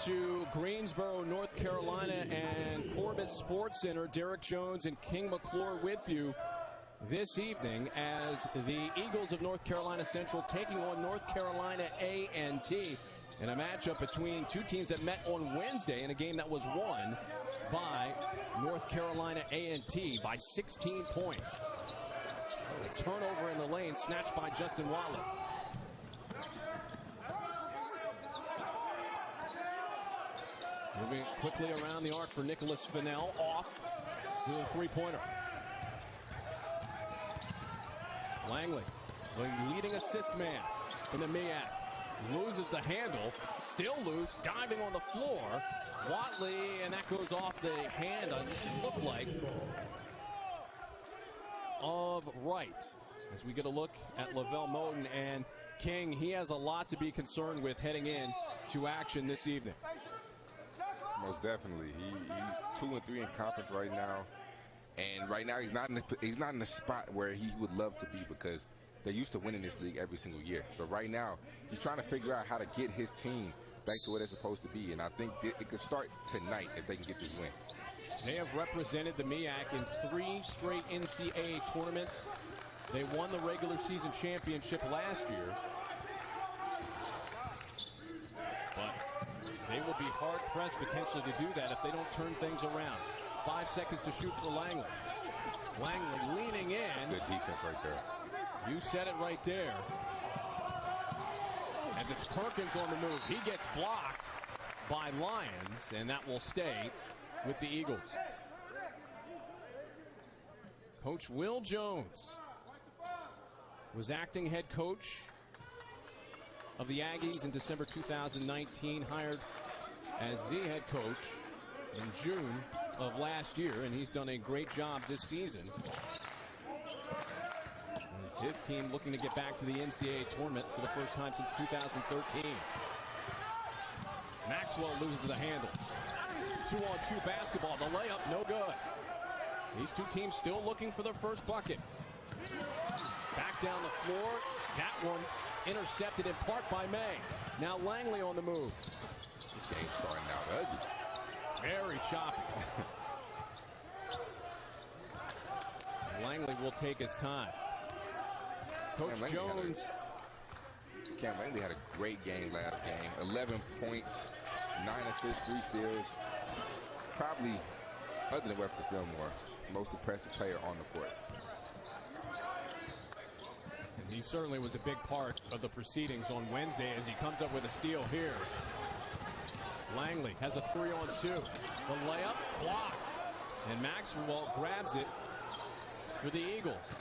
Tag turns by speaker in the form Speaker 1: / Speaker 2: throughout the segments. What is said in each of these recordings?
Speaker 1: to Greensboro, North Carolina, and Corbett Sports Center. Derek Jones and King McClure with you this evening as the Eagles of North Carolina Central taking on North Carolina A&T in a matchup between two teams that met on Wednesday in a game that was won by North Carolina A&T by 16 points. A turnover in the lane snatched by Justin Watley. Moving quickly around the arc for Nicholas Fennell, off doing a three-pointer. Langley, the leading assist man in the MEAC, loses the handle, still loose, diving on the floor. Watley, and that goes off the hand, it looked like, of Wright. As we get a look at Lavelle Moten and King, he has a lot to be concerned with heading in to action this evening.
Speaker 2: Most definitely. He's 2-3 in conference right now. And right now he's not in the spot where he would love to be, because they're used to winning this league every single year. So right now he's trying to figure out how to get his team back to where they're supposed to be. And I think it could start tonight if they can get this win.
Speaker 1: They have represented the MEAC in 3 straight NCAA tournaments. They won the regular season championship last year. But they will be hard-pressed potentially to do that if they don't turn things around. 5 seconds to shoot for Langley. Langley leaning in.
Speaker 2: Good defense right there.
Speaker 1: You said it right there. As it's Perkins on the move. He gets blocked by Lyons, and that will stay with the Eagles. Coach Will Jones was acting head coach of the Aggies in December 2019, hired as the head coach in June of last year, and he's done a great job this season. As his team looking to get back to the NCAA tournament for the first time since 2013. Maxwell loses the handle. 2-on-2 basketball. The layup, no good. These two teams still looking for their first bucket. Back down the floor. That one intercepted in part by May. Now Langley on the move.
Speaker 2: This game's starting out ugly.
Speaker 1: Very choppy. Langley will take his time. Coach Jones.
Speaker 2: Cam Langley had a great game last game. 11 points, 9 assists, 3 steals. Probably, other than Webster Fillmore, most impressive player on the court.
Speaker 1: And he certainly was a big part of the proceedings on Wednesday as he comes up with a steal here. Langley has a 3-on-2. The layup blocked. And Maxwell grabs it for the Eagles.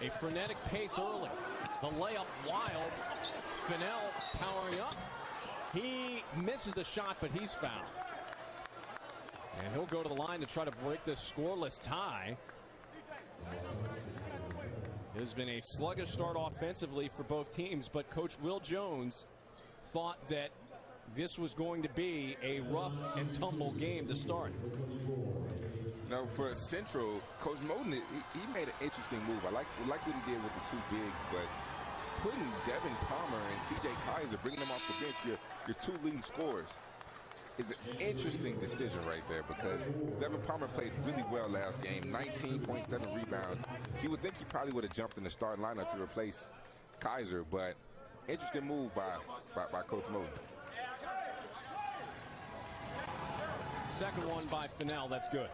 Speaker 1: A frenetic pace early. The layup wild. Fennell powering up. He misses the shot, but he's fouled. And he'll go to the line to try to break this scoreless tie. It has been a sluggish start offensively for both teams, but Coach Will Jones thought that this was going to be a rough and tumble game to start.
Speaker 2: Now, for Central, Coach Moten, he made an interesting move. I like what he did with the 2 bigs, but putting Devin Palmer and C.J. Kaiser, bringing them off the bench, your 2 leading scorers, is an interesting decision right there, because Devin Palmer played really well last game, 19.7 rebounds. So you would think he probably would have jumped in the starting lineup to replace Kaiser, but interesting move by Coach Moten.
Speaker 1: Second one by Fennell, that's good.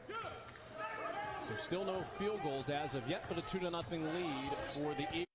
Speaker 1: So still no field goals as of yet, but a 2-0 lead for the Eagles.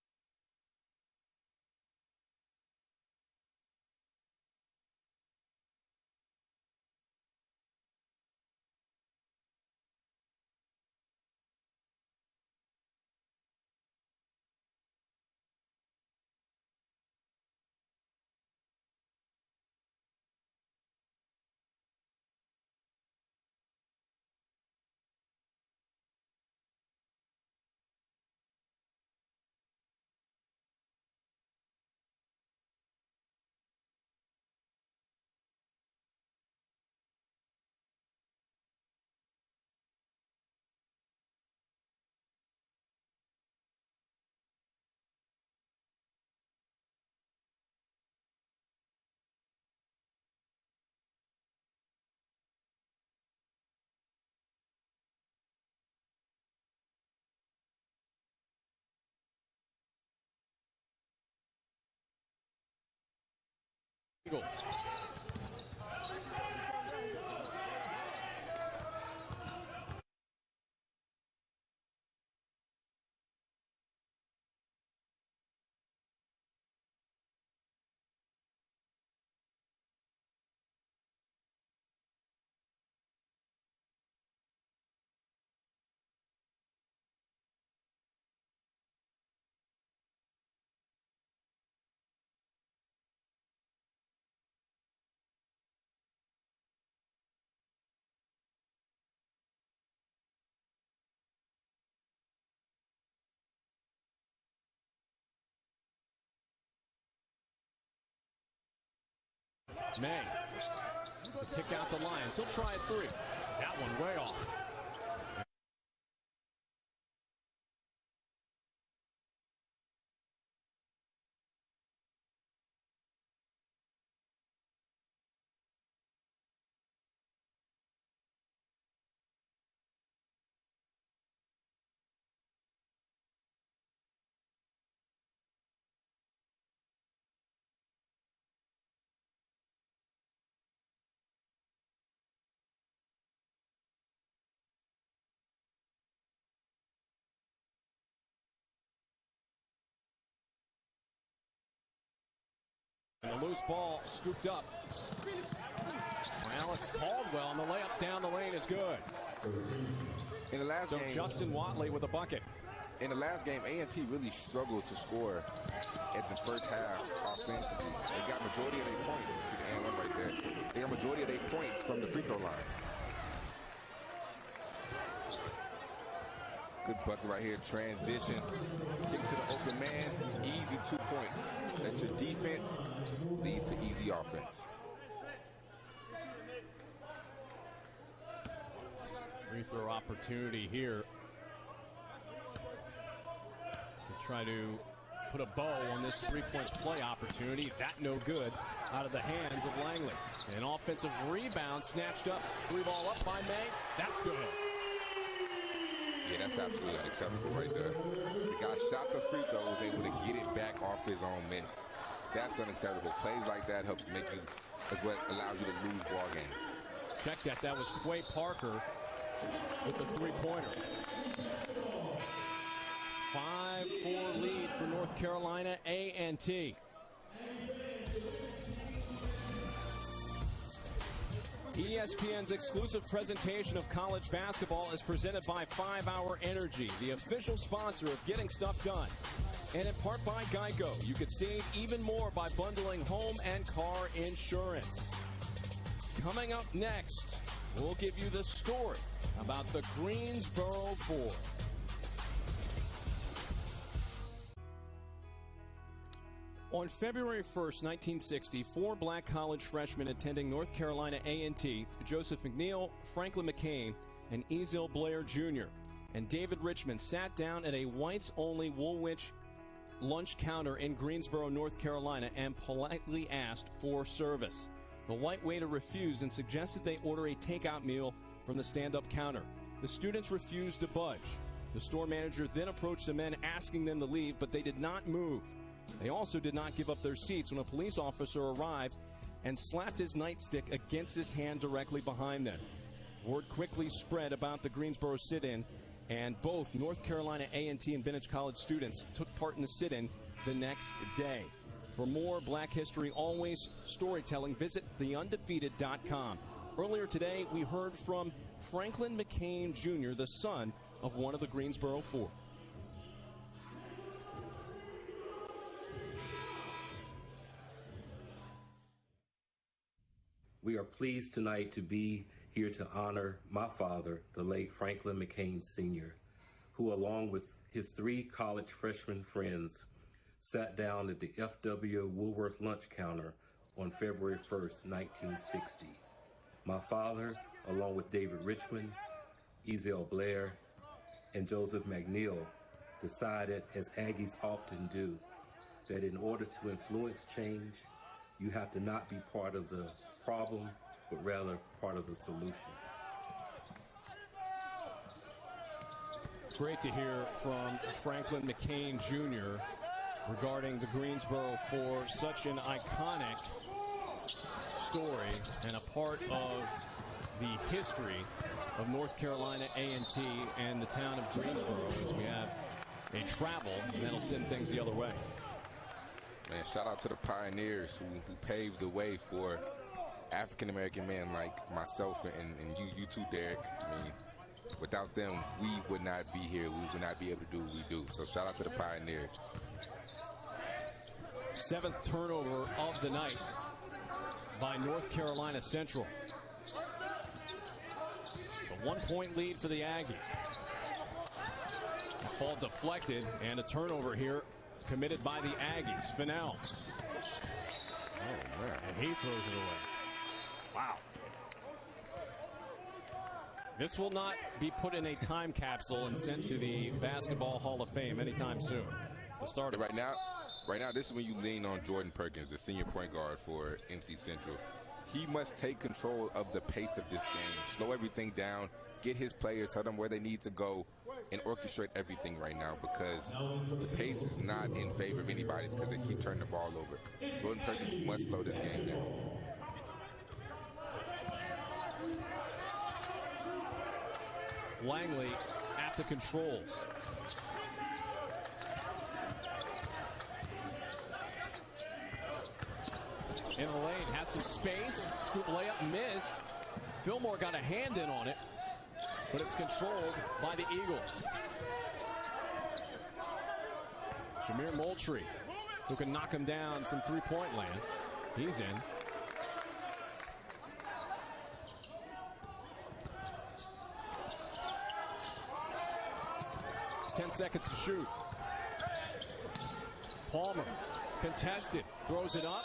Speaker 1: Eagles. May to kick out the Lions. He'll try it 3. That one way off. And a loose ball scooped up. Alex Caldwell, and the layup down the lane is good.
Speaker 2: In the last game,
Speaker 1: Justin Watley with a bucket.
Speaker 2: In the last game, A&T really struggled to score at the first half offensively. They got majority of their points. See the and one right there. They got majority of their points from the free throw line. Good bucket right here. Transition. Kick to the open man. Easy 2 points. Let your defense lead to easy offense.
Speaker 1: Free throw opportunity here to try to put a bow on this 3-point play opportunity. That no good out of the hands of Langley. An offensive rebound snatched up. 3-ball up by May. That's good.
Speaker 2: Yeah, that's absolutely unacceptable right there. The guy shot the free throw, was able to get it back off his own miss. That's unacceptable. Plays like that helps make you, that's what allows you to lose ball games.
Speaker 1: Check that. That was Quay Parker with the 3-pointer. 5-4 lead for North Carolina A&T. ESPN's exclusive presentation of college basketball is presented by 5 Hour Energy, the official sponsor of Getting Stuff Done. And in part by Geico, you could save even more by bundling home and car insurance. Coming up next, we'll give you the story about the Greensboro 4. On February 1st, 1960, 4 black college freshmen attending North Carolina A&T, Joseph McNeil, Franklin McCain, and Ezell Blair Jr., and David Richmond sat down at a whites-only Woolwich lunch counter in Greensboro, North Carolina, and politely asked for service. The white waiter refused and suggested they order a takeout meal from the stand-up counter. The students refused to budge. The store manager then approached the men asking them to leave, but they did not move. They also did not give up their seats when a police officer arrived and slapped his nightstick against his hand directly behind them. Word quickly spread about the Greensboro sit-in, and both North Carolina A&T and Bennett College students took part in the sit-in the next day. For more Black History Always storytelling, visit theundefeated.com. Earlier today, we heard from Franklin McCain Jr., the son of one of the Greensboro 4.
Speaker 3: We are pleased tonight to be here to honor my father, the late Franklin McCain Sr., who, along with his 3 college freshman friends, sat down at the F.W. Woolworth lunch counter on February 1st, 1960. My father, along with David Richmond, Ezell Blair, and Joseph McNeil, decided, as Aggies often do, that in order to influence change, you have to not be part of the problem, but rather part of the solution.
Speaker 1: Great to hear from Franklin McCain Jr. regarding the Greensboro 4, such an iconic story and a part of the history of North Carolina A&T and the town of Greensboro, as we have a travel that'll send things the other way.
Speaker 2: Man, shout out to the pioneers who paved the way for African-American men like myself and you too, Derek. I mean, without them, we would not be here. We would not be able to do what we do. So shout out to the pioneers.
Speaker 1: 7th turnover of the night by North Carolina Central. It's a 1-point lead for the Aggies. Ball deflected and a turnover here committed by the Aggies. Fennell.
Speaker 2: Oh, man.
Speaker 1: And he throws it away. Wow. This will not be put in a time capsule and sent to the Basketball Hall of Fame anytime soon. The starter.
Speaker 2: Right now, this is when you lean on Jordan Perkins, the senior point guard for NC Central. He must take control of the pace of this game, slow everything down, get his players, tell them where they need to go, and orchestrate everything right now, because the pace is not in favor of anybody because they keep turning the ball over. Jordan Perkins must slow this game down.
Speaker 1: Langley at the controls. In the lane, has some space. Scoop layup missed. Fillmore got a hand in on it, but it's controlled by the Eagles. Jameer Moultrie, who can knock him down from three-point land. He's in. It's 10 seconds to shoot. Palmer, contested, throws it up.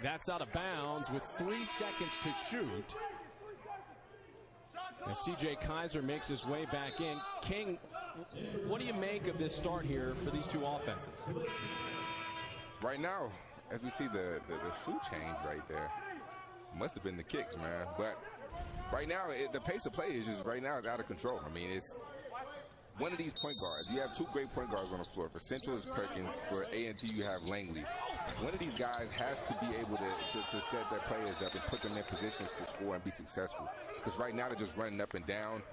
Speaker 1: That's out of bounds with 3 seconds to shoot. As C.J. Kaiser makes his way back in. King, what do you make of this start here for these two offenses?
Speaker 2: Right now, as we see the shoe change right there, must have been the kicks, man. But right now, the pace of play is just right now out of control. I mean, it's one of these point guards. You have two great point guards on the floor. For Central, it's Perkins. For A&T, you have Langley. One of these guys has to be able to set their players up and put them in positions to score and be successful. Because right now they're just running up and down,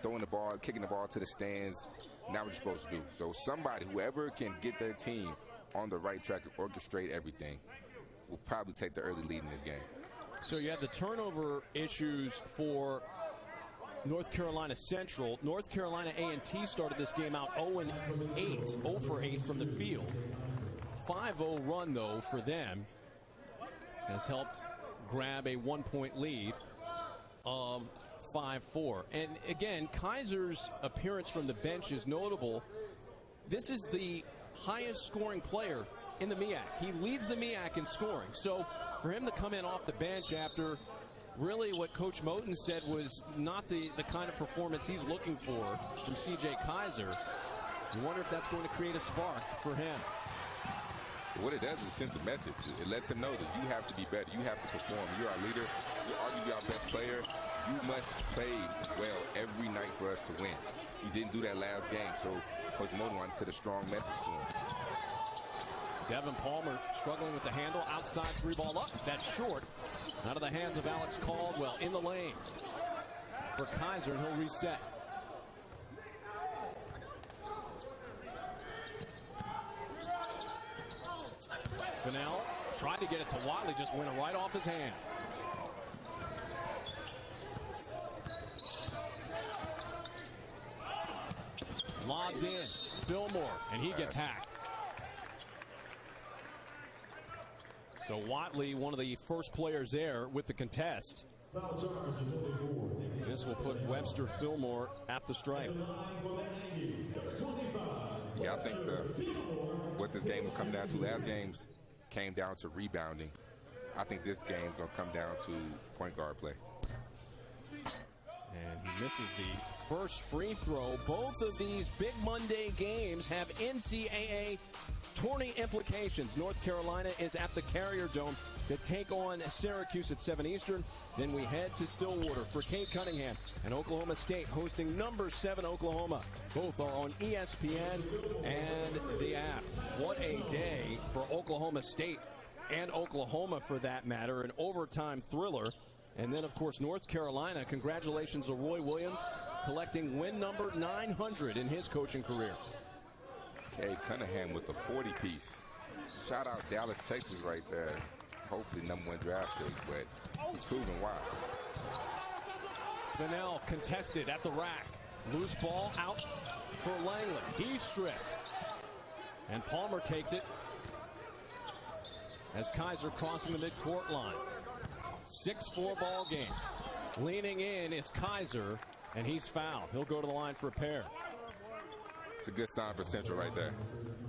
Speaker 2: throwing the ball, kicking the ball to the stands. Not what you're supposed to do. So somebody, whoever can get their team on the right track and orchestrate everything, will probably take the early lead in this game.
Speaker 1: So you have the turnover issues for North Carolina Central. North Carolina A&T started this game out 0-8, 0 for 8 from the field. 5-0 run, though, for them has helped grab a 1-point lead of 5-4. And again, Kaiser's appearance from the bench is notable. This is the highest scoring player in the MEAC. He leads the MEAC in scoring. So for him to come in off the bench after really what Coach Moten said was not the kind of performance he's looking for from C.J. Kaiser, you wonder if that's going to create a spark for him.
Speaker 2: What it does is sends a message. It lets him know that you have to be better. You have to perform. You're our leader. You're arguably our best player. You must play well every night for us to win. He didn't do that last game, so Coach Moten wanted to send a strong message to him.
Speaker 1: Devin Palmer struggling with the handle. Outside three ball up. That's short. Out of the hands of Alex Caldwell in the lane for Kaiser, and he'll reset. Fennell tried to get it to Watley, just went right off his hand. Lobbed in, Fillmore, and he gets hacked. So Watley, one of the first players there with the contest. This will put Webster Fillmore at the stripe.
Speaker 2: Yeah, I think what this game will come down to, last games came down to rebounding. I think this game is going to come down to point guard play.
Speaker 1: And he misses the first free throw. Both of these Big Monday games have NCAA tourney implications. North Carolina is at the Carrier Dome to take on Syracuse at 7 Eastern. Then we head to Stillwater for Kate Cunningham and Oklahoma State hosting number 7 Oklahoma. Both are on ESPN and the app. What a day for Oklahoma State and Oklahoma for that matter, an overtime thriller. And then, of course, North Carolina. Congratulations to Roy Williams, collecting win number 900 in his coaching career.
Speaker 2: Cade Cunningham with the 40-piece. Shout out Dallas, Texas right there. Hopefully #1 draft pick, but he's proven why.
Speaker 1: Fennell contested at the rack. Loose ball out for Langley. He's stripped. And Palmer takes it as Kaiser crossing the midcourt line. 6-4 ball game. Leaning in is Kaiser, and he's fouled. He'll go to the line for a pair.
Speaker 2: It's a good sign for Central right there.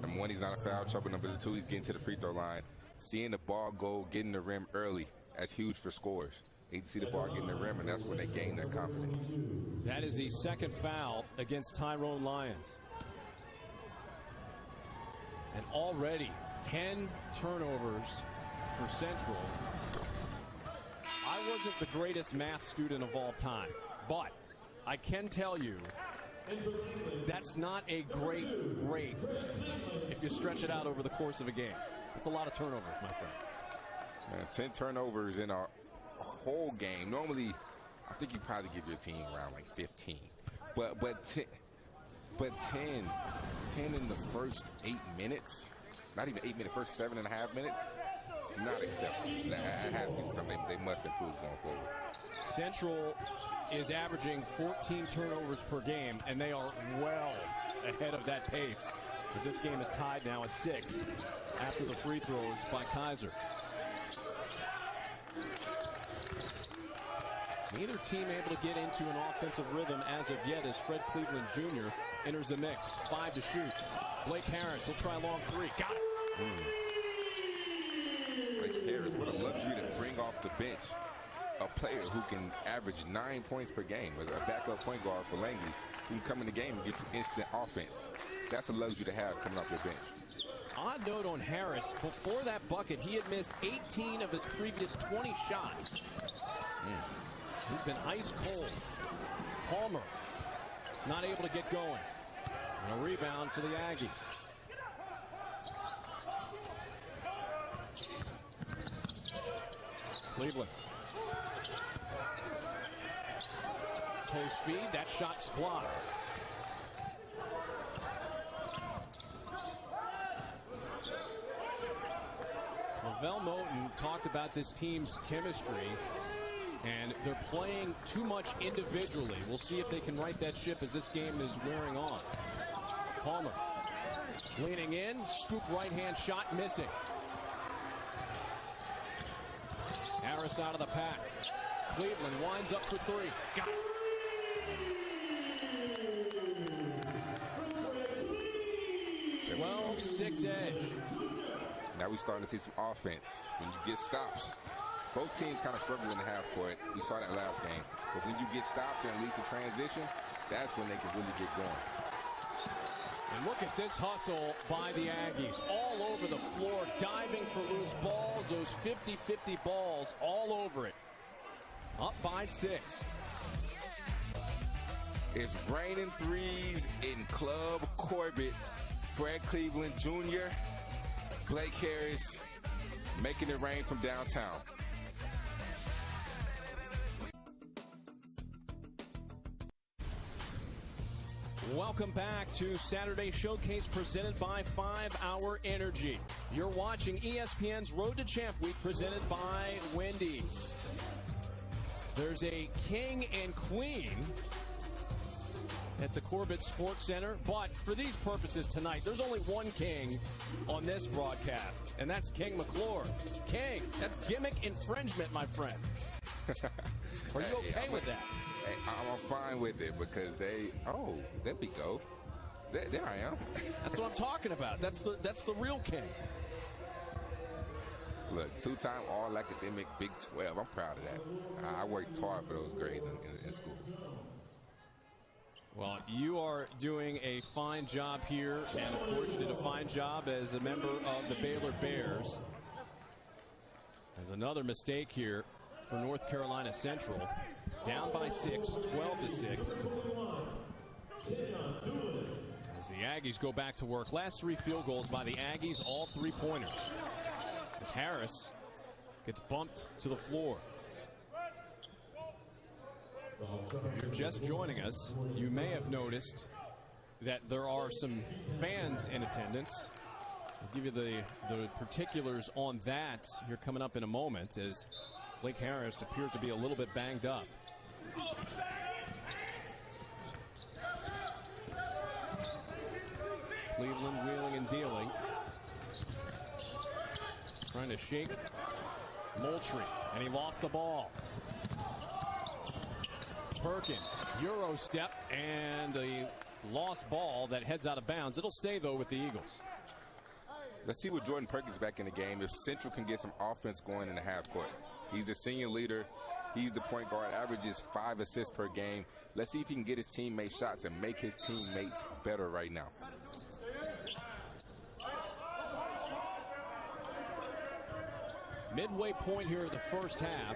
Speaker 2: #1, he's not a foul trouble. #2, he's getting to the free throw line. Seeing the ball go, getting the rim early, that's huge for scores. They see the ball getting the rim, and that's when they gain their confidence.
Speaker 1: That is the second foul against Tyrone Lyons. And already 10 turnovers for Central. I wasn't the greatest math student of all time, but I can tell you that's not a great rate if you stretch it out over the course of a game. It's a lot of turnovers, my friend.
Speaker 2: Man, 10 turnovers in a whole game. Normally, I think you probably give your team around like 15. But 10 in the first 8 minutes, not even 8 minutes, first 7.5 minutes, it's not acceptable. That has to be something they must improve going forward.
Speaker 1: Central is averaging 14 turnovers per game, and they are well ahead of that pace, as this game is tied now at 6 after the free throws by Kaiser. Neither team able to get into an offensive rhythm as of yet, as Fred Cleveland Jr. enters the mix. 5 to shoot. Blake Harris, he'll try long 3. Got it.
Speaker 2: Blake Harris, what a luxury to bring off the bench a player who can average 9 points per game as a backup point guard for Langley, who can come in the game and get you instant offense. That's a luxury to have coming off your bench.
Speaker 1: Odd note on Harris, before that bucket, he had missed 18 of his previous 20 shots. He's been ice cold. Palmer not able to get going. And a rebound for the Aggies. Cleveland. Post feed, that shot's blocked. Lavelle Moten talked about this team's chemistry, and they're playing too much individually. We'll see if they can right that ship as this game is wearing on. Palmer leaning in, scoop right-hand shot missing. Harris out of the pack. Cleveland winds up for 3. Got it. 12-6 edge.
Speaker 2: Now we're starting to see some offense. When you get stops, both teams kind of struggle in the half court. We saw that last game. But when you get stops and lead to transition, that's when they can really get going.
Speaker 1: And look at this hustle by the Aggies. All over the floor, diving for loose balls. Those 50-50 balls all over it. Up by 6.
Speaker 2: It's raining threes in Club Corbett. Fred Cleveland Jr., Blake Harris making it rain from downtown.
Speaker 1: Welcome back to Saturday Showcase presented by 5 Hour Energy. You're watching ESPN's Road to Champ Week presented by Wendy's. There's a king and queen at the Corbett Sports Center, but for these purposes tonight, there's only one king on this broadcast, and that's King McClure. King, that's gimmick infringement, my friend. Are you okay with that?
Speaker 2: Hey, I'm fine with it because there we go. There I am.
Speaker 1: That's what I'm talking about. That's the real king.
Speaker 2: Look, 2-time All-Academic Big 12. I'm proud of that. I worked hard for those grades in school.
Speaker 1: Well, you are doing a fine job here, and of course you did a fine job as a member of the Baylor Bears. There's another mistake here for North Carolina Central. Down by 6, 12-6. As the Aggies go back to work. Last 3 field goals by the Aggies, all 3-pointers. As Harris gets bumped to the floor. If you're just joining us, you may have noticed that there are some fans in attendance. I'll give you the particulars on that here coming up in a moment, as Blake Harris appears to be a little bit banged up. Cleveland wheeling and dealing. Trying to shake Moultrie, and he lost the ball. Perkins, Euro step, and a lost ball that heads out of bounds. It'll stay, though, with the Eagles.
Speaker 2: Let's see what Jordan Perkins back in the game. If Central can get some offense going in the half court. He's the senior leader. He's the point guard, averages 5 assists per game. Let's see if he can get his teammates shots and make his teammates better right now.
Speaker 1: Midway point here of the first half,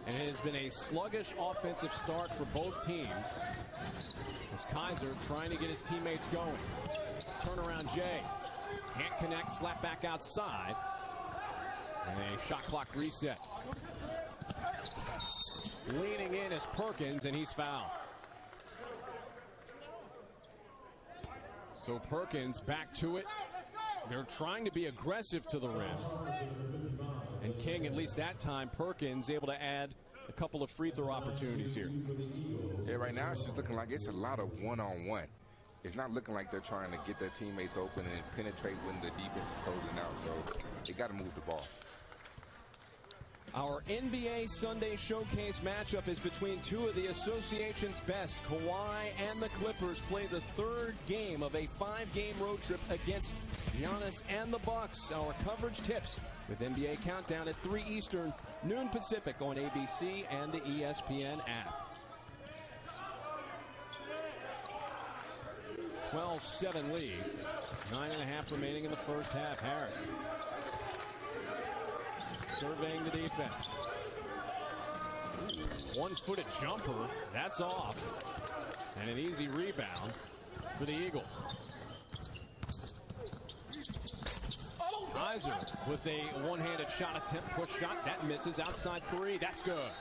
Speaker 1: and it has been a sluggish offensive start for both teams, as Kaiser trying to get his teammates going. Turnaround Jay can't connect, slap back outside, and a shot clock reset. Leaning in is Perkins, and he's fouled. So Perkins back to it. They're trying to be aggressive to the rim. And King, at least that time, Perkins able to add a couple of free throw opportunities here.
Speaker 2: Yeah, right now it's just looking like it's a lot of one-on-one. It's not looking like they're trying to get their teammates open and penetrate when the defense is closing out. So they got to move the ball.
Speaker 1: Our NBA Sunday Showcase matchup is between two of the association's best. Kawhi and the Clippers play the third game of a 5-game road trip against Giannis and the Bucks. Our coverage tips with NBA Countdown at 3 Eastern, noon Pacific on ABC and the ESPN app. 12-7 lead. 9.5 remaining in the first half. Harris surveying the defense. One-footed jumper. That's off. And an easy rebound for the Eagles. Kaiser with a one-handed shot attempt, push shot. That misses outside 3. That's good.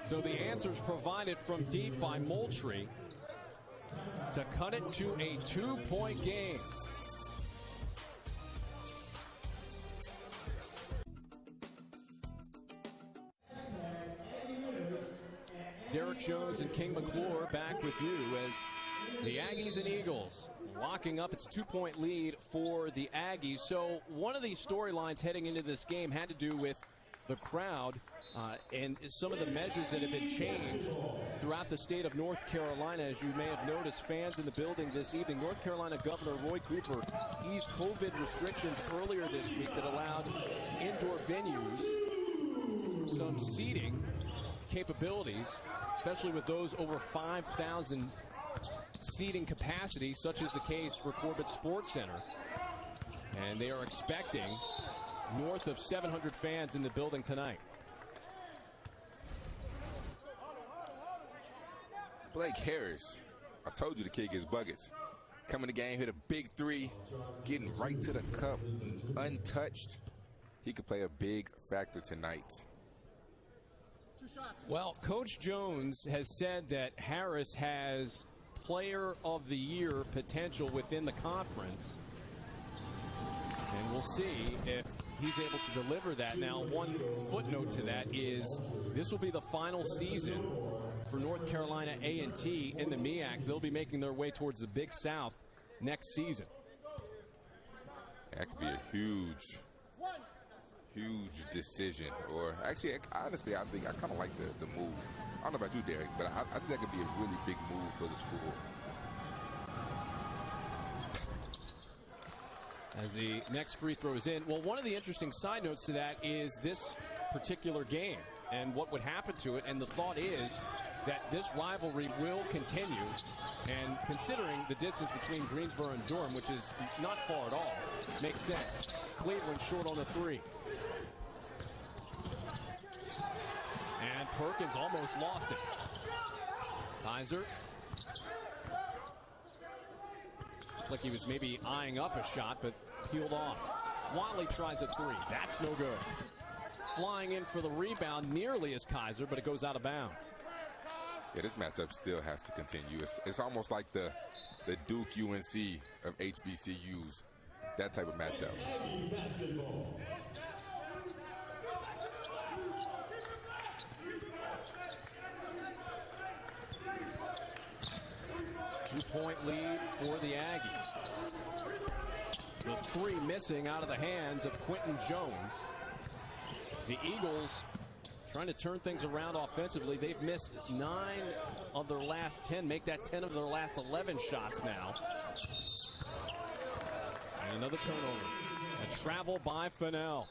Speaker 1: So the answers provided from deep by Moultrie to cut it to a 2-point game. Derek Jones and King McClure back with you as the Aggies and Eagles locking up. It's a 2-point lead for the Aggies. So one of these storylines heading into this game had to do with the crowd and some of the measures that have been changed throughout the state of North Carolina. As you may have noticed, fans in the building this evening. North Carolina Governor Roy Cooper eased COVID restrictions earlier this week that allowed indoor venues some seating capabilities, especially with those over 5,000 seating capacity, such as the case for Corbett Sports Center. And they are expecting north of 700 fans in the building tonight.
Speaker 2: Blake Harris, I told you the kid gets buckets. Coming to the game, hit a big 3, getting right to the cup, untouched. He could play a big factor tonight.
Speaker 1: Well, Coach Jones has said that Harris has Player of the Year potential within the conference. And we'll see if he's able to deliver that. Now, one footnote to that is this will be the final season for North Carolina A&T in the MEAC. They'll be making their way towards the Big South next season.
Speaker 2: That could be a huge decision. Or actually, honestly, I think I kind of like the move. I don't know about you, Derek, but I think that could be a really big move for the school.
Speaker 1: As the next free throw is in. Well, one of the interesting side notes to that is this particular game and what would happen to it. And the thought is that this rivalry will continue. And considering the distance between Greensboro and Durham, which is not far at all, makes sense. Cleveland short on the 3. And Perkins almost lost it. Kaiser. Like he was maybe eyeing up a shot, but peeled off. Watley tries a three. That's no good. Flying in for the rebound nearly as Kaiser, but it goes out of bounds.
Speaker 2: Yeah, this matchup still has to continue. It's almost like the Duke UNC of HBCUs, that type of matchup.
Speaker 1: Two-point lead for the Aggies. The three missing out of the hands of Quentin Jones. The Eagles trying to turn things around offensively. They've missed 9 of their last 10. Make that 10 of their last 11 shots now. And another turnover. A travel by Fennell.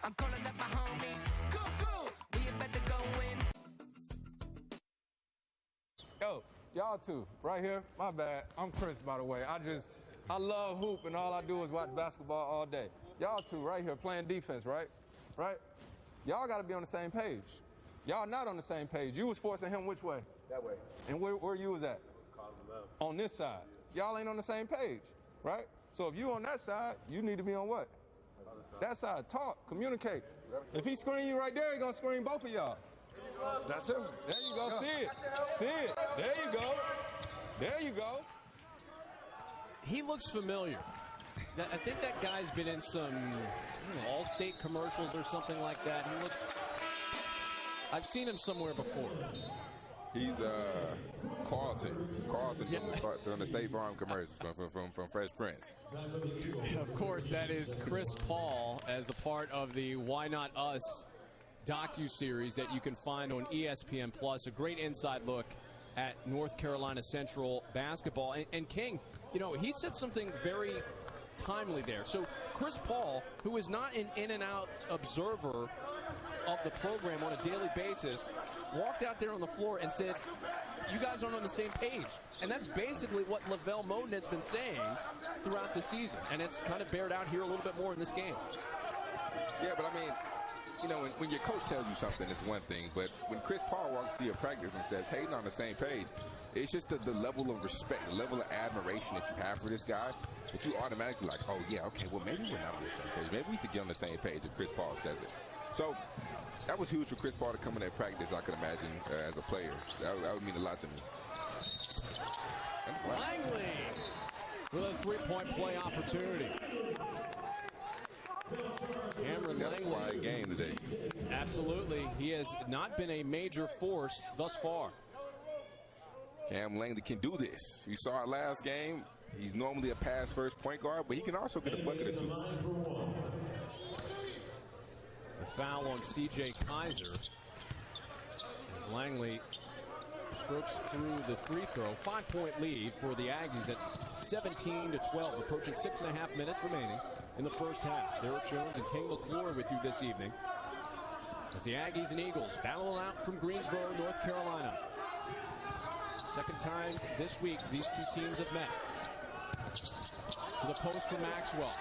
Speaker 4: I'm calling up my homies. Go, we better go in.
Speaker 5: Yo, y'all two, right here. My bad. I'm Chris, by the way. I love hoop, and all I do is watch basketball all day. Y'all two, right here, playing defense, right? Right? Y'all got to be on the same page. Y'all not on the same page. You was forcing him which way?
Speaker 6: That way.
Speaker 5: And where you was at?
Speaker 6: Calling him out.
Speaker 5: On this side. Y'all ain't on the same page, right? So if you on that side, you need to be on what? That side. Talk, communicate. If he screen you right there, he gonna screen both of y'all.
Speaker 6: That's him.
Speaker 5: There you go. See it. See it. There you go. There you go.
Speaker 1: He looks familiar. I think that guy's been in some All-State commercials or something like that. He looks. I've seen him somewhere before.
Speaker 2: He's Carlton from the State Farm commercials from Fresh Prince.
Speaker 1: Of course, that is Chris Paul as a part of the Why Not Us docuseries that you can find on ESPN Plus. A great inside look at North Carolina Central basketball. And King, he said something very timely there. So Chris Paul, who is not an in and out observer of the program on a daily basis, walked out there on the floor and said, you guys aren't on the same page. And that's basically what Lavelle Moden has been saying throughout the season. And it's kind of bared out here a little bit more in this game.
Speaker 2: Yeah, but I mean, when your coach tells you something, it's one thing. But when Chris Paul walks through your practice and says, hey, not on the same page, it's just the level of respect, the level of admiration that you have for this guy, that you automatically like, oh, yeah, okay, well, maybe we're not on the same page. Maybe we could get on the same page if Chris Paul says it. So that was huge for Chris Paul to come in at practice, I could imagine, as a player. That would mean a lot to me.
Speaker 1: Langley with a three-point play opportunity. Cameron Langley.
Speaker 2: Quiet game today.
Speaker 1: Absolutely. He has not been a major force thus far.
Speaker 2: Cam Langley can do this. You saw it last game. He's normally a pass-first point guard, but he can also get a bucket or two.
Speaker 1: The foul on C.J. Kaiser as Langley strokes through the free throw. 5-point lead for the Aggies at 17-12, approaching 6.5 minutes remaining in the first half. Derek Jones and King McClure with you this evening as the Aggies and Eagles battle out from Greensboro, North Carolina. Second time this week these two teams have met. To the post for Maxwell.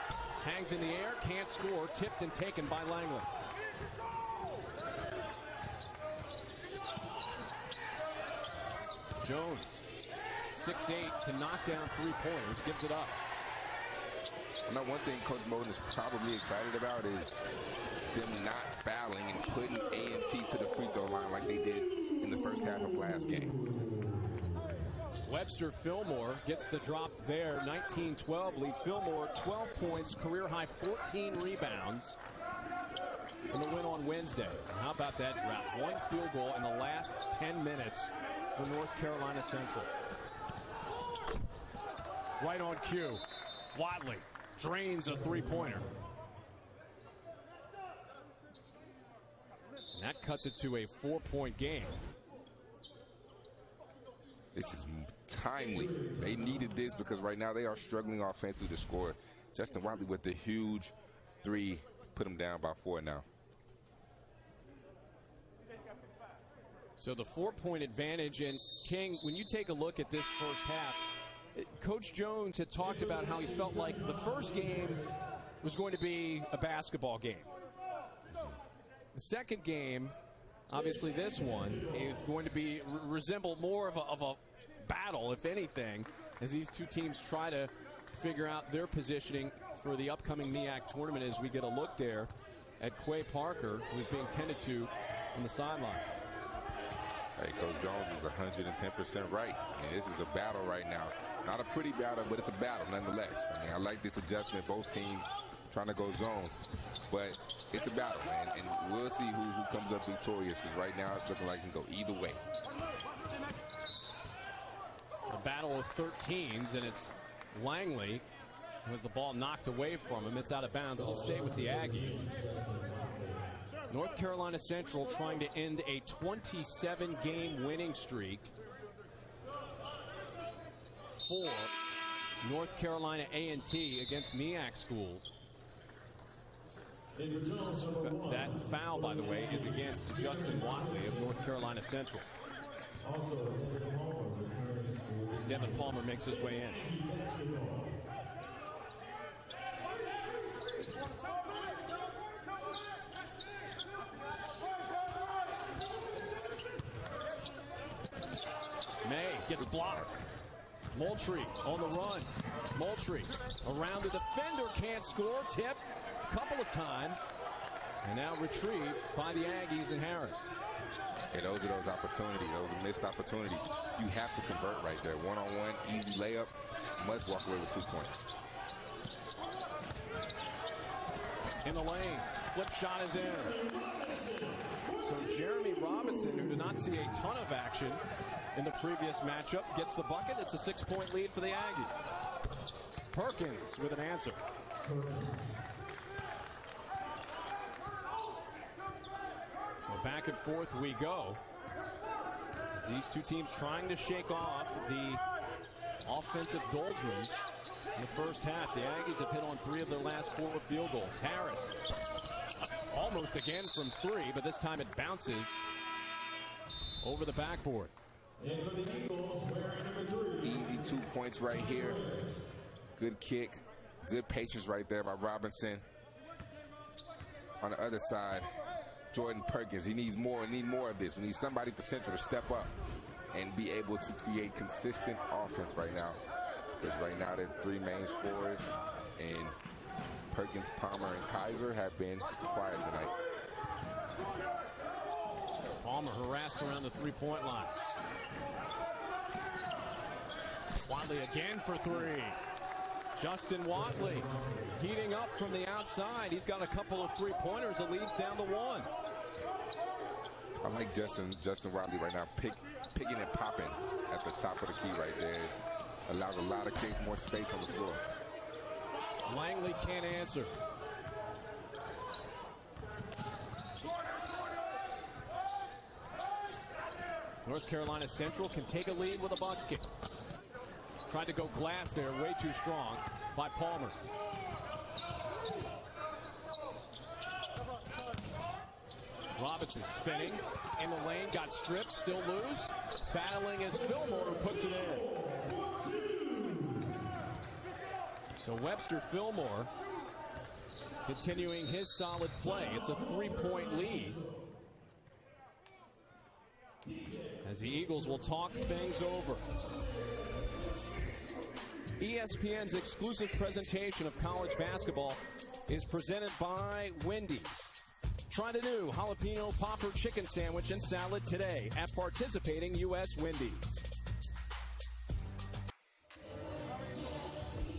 Speaker 1: Hangs in the air, can't score, tipped and taken by Langley. Jones, 6'8", can knock down three-pointers, gives it up.
Speaker 2: Now, one thing Coach Moden is probably excited about is them not fouling and putting A&T to the free throw line like they did in the first half of last game.
Speaker 1: Webster Fillmore gets the drop there. 19-12 lead. Fillmore 12 points, career high 14 rebounds in the win on Wednesday. And how about that drop? One field goal in the last 10 minutes for North Carolina Central. Right on cue. Watley drains a three-pointer. And that cuts it to a 4-point game.
Speaker 2: This is timely. They needed this because right now they are struggling offensively to score. Justin Watley with the huge three, put them down by 4 now.
Speaker 1: So the 4-point advantage. And King, when you take a look at this first half, Coach Jones had talked about how he felt like the first game was going to be a basketball game. The second game, obviously this one, is going to be resemble more of a battle, if anything, as these two teams try to figure out their positioning for the upcoming MEAC tournament as we get a look there at Quay Parker, who's being tended to on the sideline.
Speaker 2: Hey, Coach Jones is 110% right. I mean, this is a battle right now. Not a pretty battle, but it's a battle nonetheless. I mean, I like this adjustment. Both teams trying to go zone, but it's a battle, man. And we'll see who comes up victorious, because right now it's looking like it can go either way.
Speaker 1: A battle of 13s, and it's Langley who has the ball knocked away from him. It's out of bounds. It'll stay with the Aggies. North Carolina Central trying to end a 27-game winning streak for North Carolina A&T against MEAC schools. That foul, by the way, is against Justin Watley of North Carolina Central. As Devin Palmer makes his way in. May gets blocked. Moultrie on the run. Moultrie around the defender, can't score. Tip a couple of times. And now retrieved by the Aggies and Harris.
Speaker 2: Hey, those are those opportunities. Those are missed opportunities. You have to convert right there. One-on-one, easy layup. Must walk away with 2 points.
Speaker 1: In the lane. Flip shot is in. So Jeremy Robinson, who did not see a ton of action in the previous matchup, gets the bucket. It's a 6-point lead for the Aggies. Perkins with an answer. Well, back and forth we go. As these two teams trying to shake off the offensive doldrums in the first half. The Aggies have hit on 3 of their last 4 field goals. Harris almost again from 3, but this time it bounces over the backboard.
Speaker 2: Easy 2 points right here. Good kick. Good patience right there by Robinson. On the other side, Jordan Perkins. He needs more of this. We need somebody for Central to step up and be able to create consistent offense right now. Because right now the 3 main scorers, and Perkins, Palmer, and Kaiser, have been quiet tonight.
Speaker 1: Palmer harassed around the 3-point line. Watley again for 3. Justin Watley heating up from the outside. He's got a couple of 3-pointers. The lead's down to 1.
Speaker 2: I like Justin Watley right now, picking and popping at the top of the key right there. Allows a lot of kids more space on the floor.
Speaker 1: Langley can't answer. North Carolina Central can take a lead with a bucket. Tried to go glass there, way too strong by Palmer. Robinson spinning in the lane, got stripped, still loose. Battling as Fillmore, who puts it in. So Webster Fillmore continuing his solid play. It's a 3-point lead, as the Eagles will talk things over. ESPN's exclusive presentation of college basketball is presented by Wendy's. Try the new jalapeno popper chicken sandwich and salad today at participating U.S. Wendy's.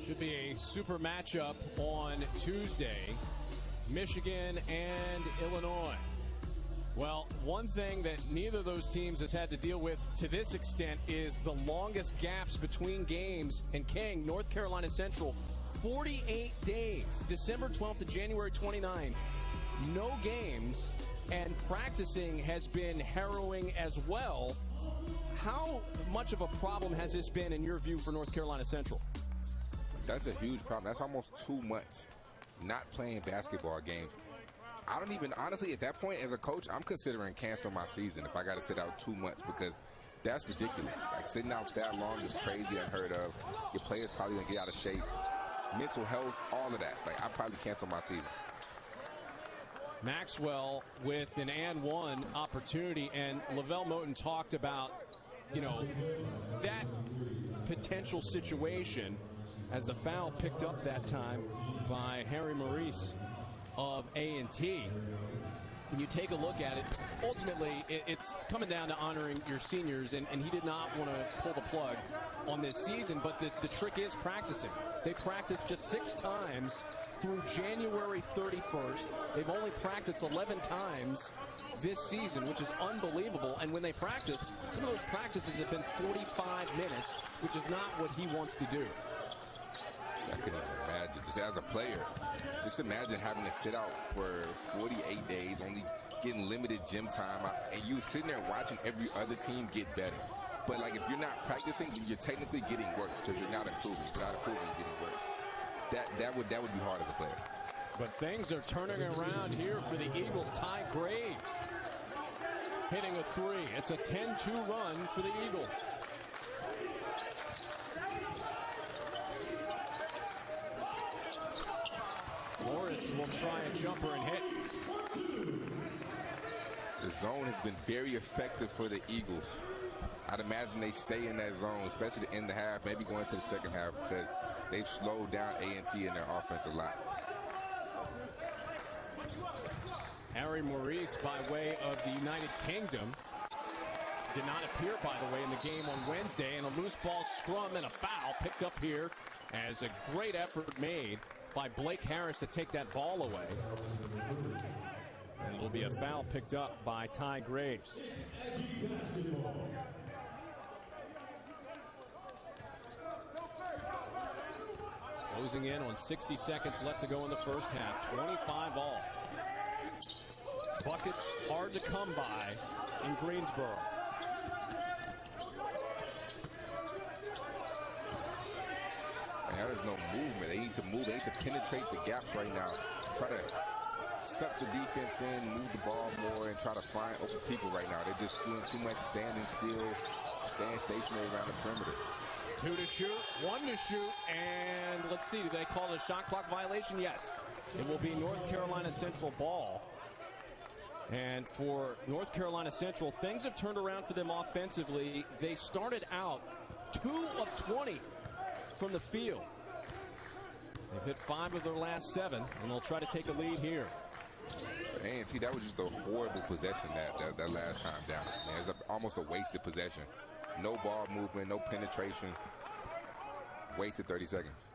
Speaker 1: Should be a super matchup on Tuesday, Michigan and Illinois. Well, one thing that neither of those teams has had to deal with to this extent is the longest gaps between games. And King, North Carolina Central, 48 days, December 12th to January 29th. No games, and practicing has been harrowing as well. How much of a problem has this been, in your view, for North Carolina Central?
Speaker 2: That's a huge problem. That's almost 2 months not playing basketball games. I don't even, honestly, at that point as a coach, I'm considering canceling my season if I got to sit out 2 months, because That's ridiculous. Like, sitting out that long is crazy, unheard of. Your players probably going to get out of shape. Mental health, all of that. Like, I'd probably cancel my season.
Speaker 1: Maxwell with an and one opportunity, and Lavelle Moton talked about, you know, that potential situation as the foul picked up that time by Harry Maurice of A&T. When you take a look at it, ultimately it's coming down to honoring your seniors, and he did not want to pull the plug on this season, but the trick is practicing. They practiced just 6 times through January 31st. They've only practiced 11 times this season, which is unbelievable. And when they practice, some of those practices have been 45 minutes, which is not what he wants to do.
Speaker 2: I couldn't even imagine. Just as a player, just imagine having to sit out for 48 days, only getting limited gym time, and you sitting there watching every other team get better. But, like, if you're not practicing, you're technically getting worse because you're not improving. You're not improving, you're getting worse. That would be hard as a player.
Speaker 1: But things are turning around here for the Eagles. Ty Graves hitting a 3. It's a 10-2 run for the Eagles. Morris will try a jumper and hit.
Speaker 2: The zone has been very effective for the Eagles. I'd imagine they stay in that zone, especially in the half, maybe going into the second half, because they've slowed down A&T in their offense a lot.
Speaker 1: Harry Maurice, by way of the United Kingdom, did not appear, by the way, in the game on Wednesday, and a loose ball scrum and a foul picked up here as a great effort made by Blake Harris to take that ball away. And it'll be a foul picked up by Ty Graves. Closing in on 60 seconds left to go in the first half. 25 all. Buckets hard to come by in Greensboro.
Speaker 2: Man, there's no movement. They need to move. They need to penetrate the gaps right now. Try to suck the defense in, move the ball more, and try to find open people right now. They're just doing too much standing still, staying stationary around the perimeter.
Speaker 1: 2 to shoot, 1 to shoot, and let's see, do they call it a shot clock violation? Yes. It will be North Carolina Central ball. And for North Carolina Central, things have turned around for them offensively. They started out 2 of 20 from the field. They've hit 5 of their last 7, and they'll try to take a lead here.
Speaker 2: A&T, that was just a horrible possession that last time down. Man, it was almost a wasted possession. No ball movement, no penetration. Wasted 30 seconds.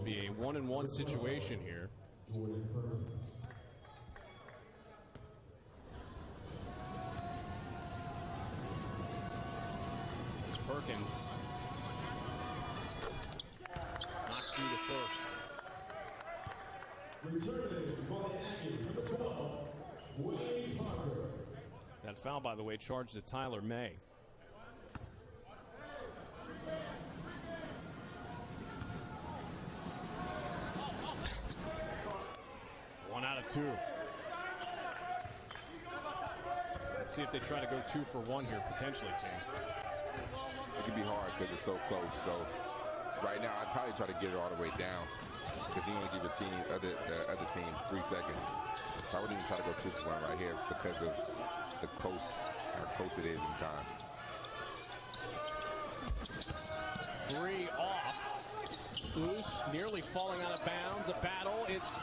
Speaker 1: Be a 1-and-1 situation here. It's Perkins. Knocks through the first. That foul, by the way, charged to Tyler May. One out of 2. Let's see if they try to go 2 for 1 here, potentially, Tim.
Speaker 2: It can be hard because it's so close. So right now, I'd probably try to get it all the way down because you want to give the other team 3 seconds. So I wouldn't even try to go 2 for 1 right here because of how close it is in time.
Speaker 1: 3 off. Loose, nearly falling out of bounds. A battle. It's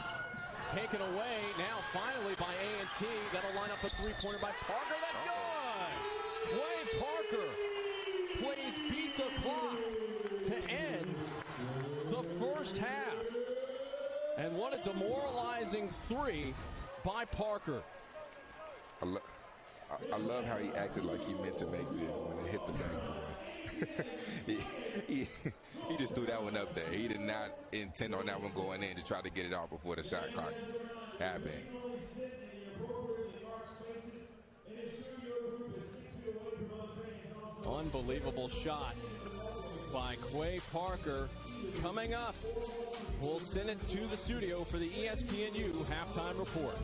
Speaker 1: taken away now finally by A&T. That'll line up a 3-pointer by Parker. That's good. Quay Parker plays beat the clock to end the first half. And what a demoralizing 3 by Parker.
Speaker 2: I love how he acted like he meant to make this when it hit the backboard. he just threw that one up there. He did not intend on that one going in to try to get it off before the shot clock happened.
Speaker 1: Unbelievable shot by Quay Parker. Coming up, we'll send it to the studio for the ESPNU halftime report.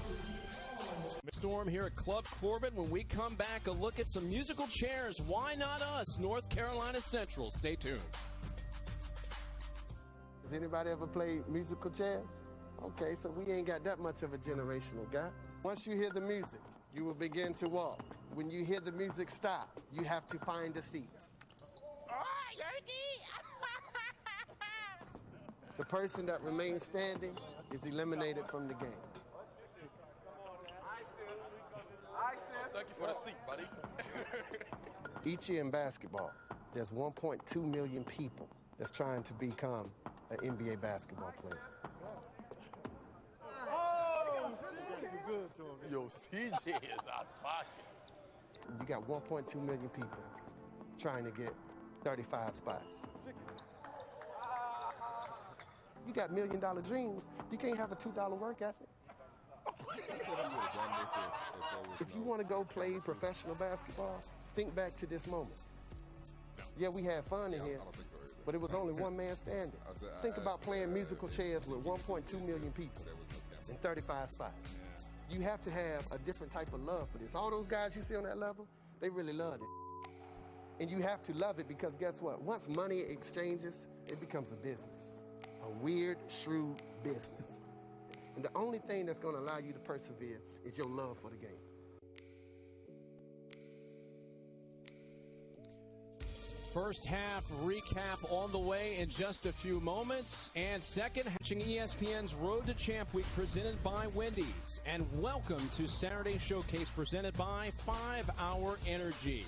Speaker 1: Storm here at Club Corbett. When we come back, a look at some musical chairs. Why not us? North Carolina Central. Stay tuned.
Speaker 7: Has anybody ever played musical chairs? Okay, so we ain't got that much of a generational gap. Once you hear the music, you will begin to walk. When you hear the music stop, you have to find a seat. The person that remains standing is eliminated from the game.
Speaker 6: Thank you for the seat, buddy.
Speaker 7: Each year in basketball, there's 1.2 million people that's trying to become an NBA basketball player.
Speaker 6: Oh, too good to him. Yo, CJ is out of pocket.
Speaker 7: You got 1.2 million people trying to get 35 spots. You got $1 million dreams. You can't have a $2 work ethic. If you want to go play professional basketball, think back to this moment. Yeah, we had fun in here, but it was only one man standing. Think about playing musical chairs with 1.2 million people in 35 spots. You have to have a different type of love for this. All those guys you see on that level, they really loved it. And you have to love it because guess what? Once money exchanges, it becomes a business. A weird, shrewd business. And the only thing that's going to allow you to persevere is your love for the game.
Speaker 1: First half recap on the way in just a few moments. And second, watching ESPN's Road to Champ Week presented by Wendy's. And welcome to Saturday Showcase presented by 5 Hour Energy.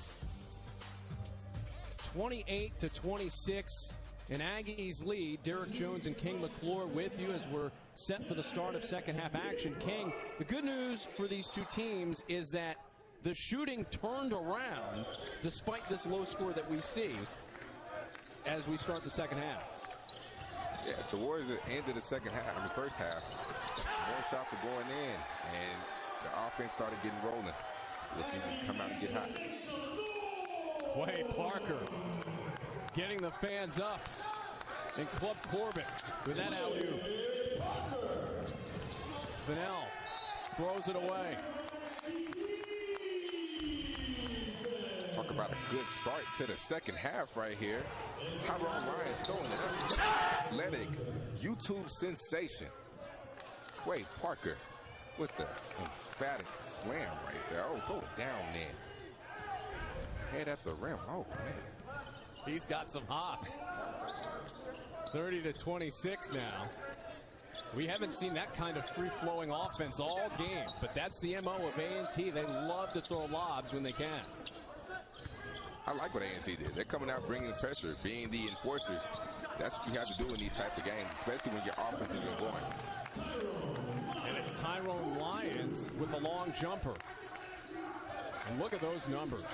Speaker 1: 28-26. An Aggies lead. Derek Jones and King McClure with you as we're set for the start of second half action. King, the good news for these two teams is that the shooting turned around despite this low score that we see as we start the second half.
Speaker 2: Yeah, towards the end of the second half, I mean first half, more shots are going in, and the offense started getting rolling. We'll see them come out and get hot.
Speaker 1: Quay Parker getting the fans up in Club Corbett with that alley-oop. Vanell throws it away.
Speaker 2: Talk about a good start to the second half right here. Tyrone Lyons throwing it up. Athletic YouTube sensation. Quay Parker with the emphatic slam right there. Oh, go down there. Head at the rim. Oh, man.
Speaker 1: He's got some hops. 30-26 now. We haven't seen that kind of free-flowing offense all game, but that's the MO of A&T. They love to throw lobs when they can.
Speaker 2: I like what A&T did. They're coming out bringing pressure, being the enforcers. That's what you have to do in these type of games, especially when your offense isn't going.
Speaker 1: And it's Tyrone Lyons with a long jumper. And look at those numbers.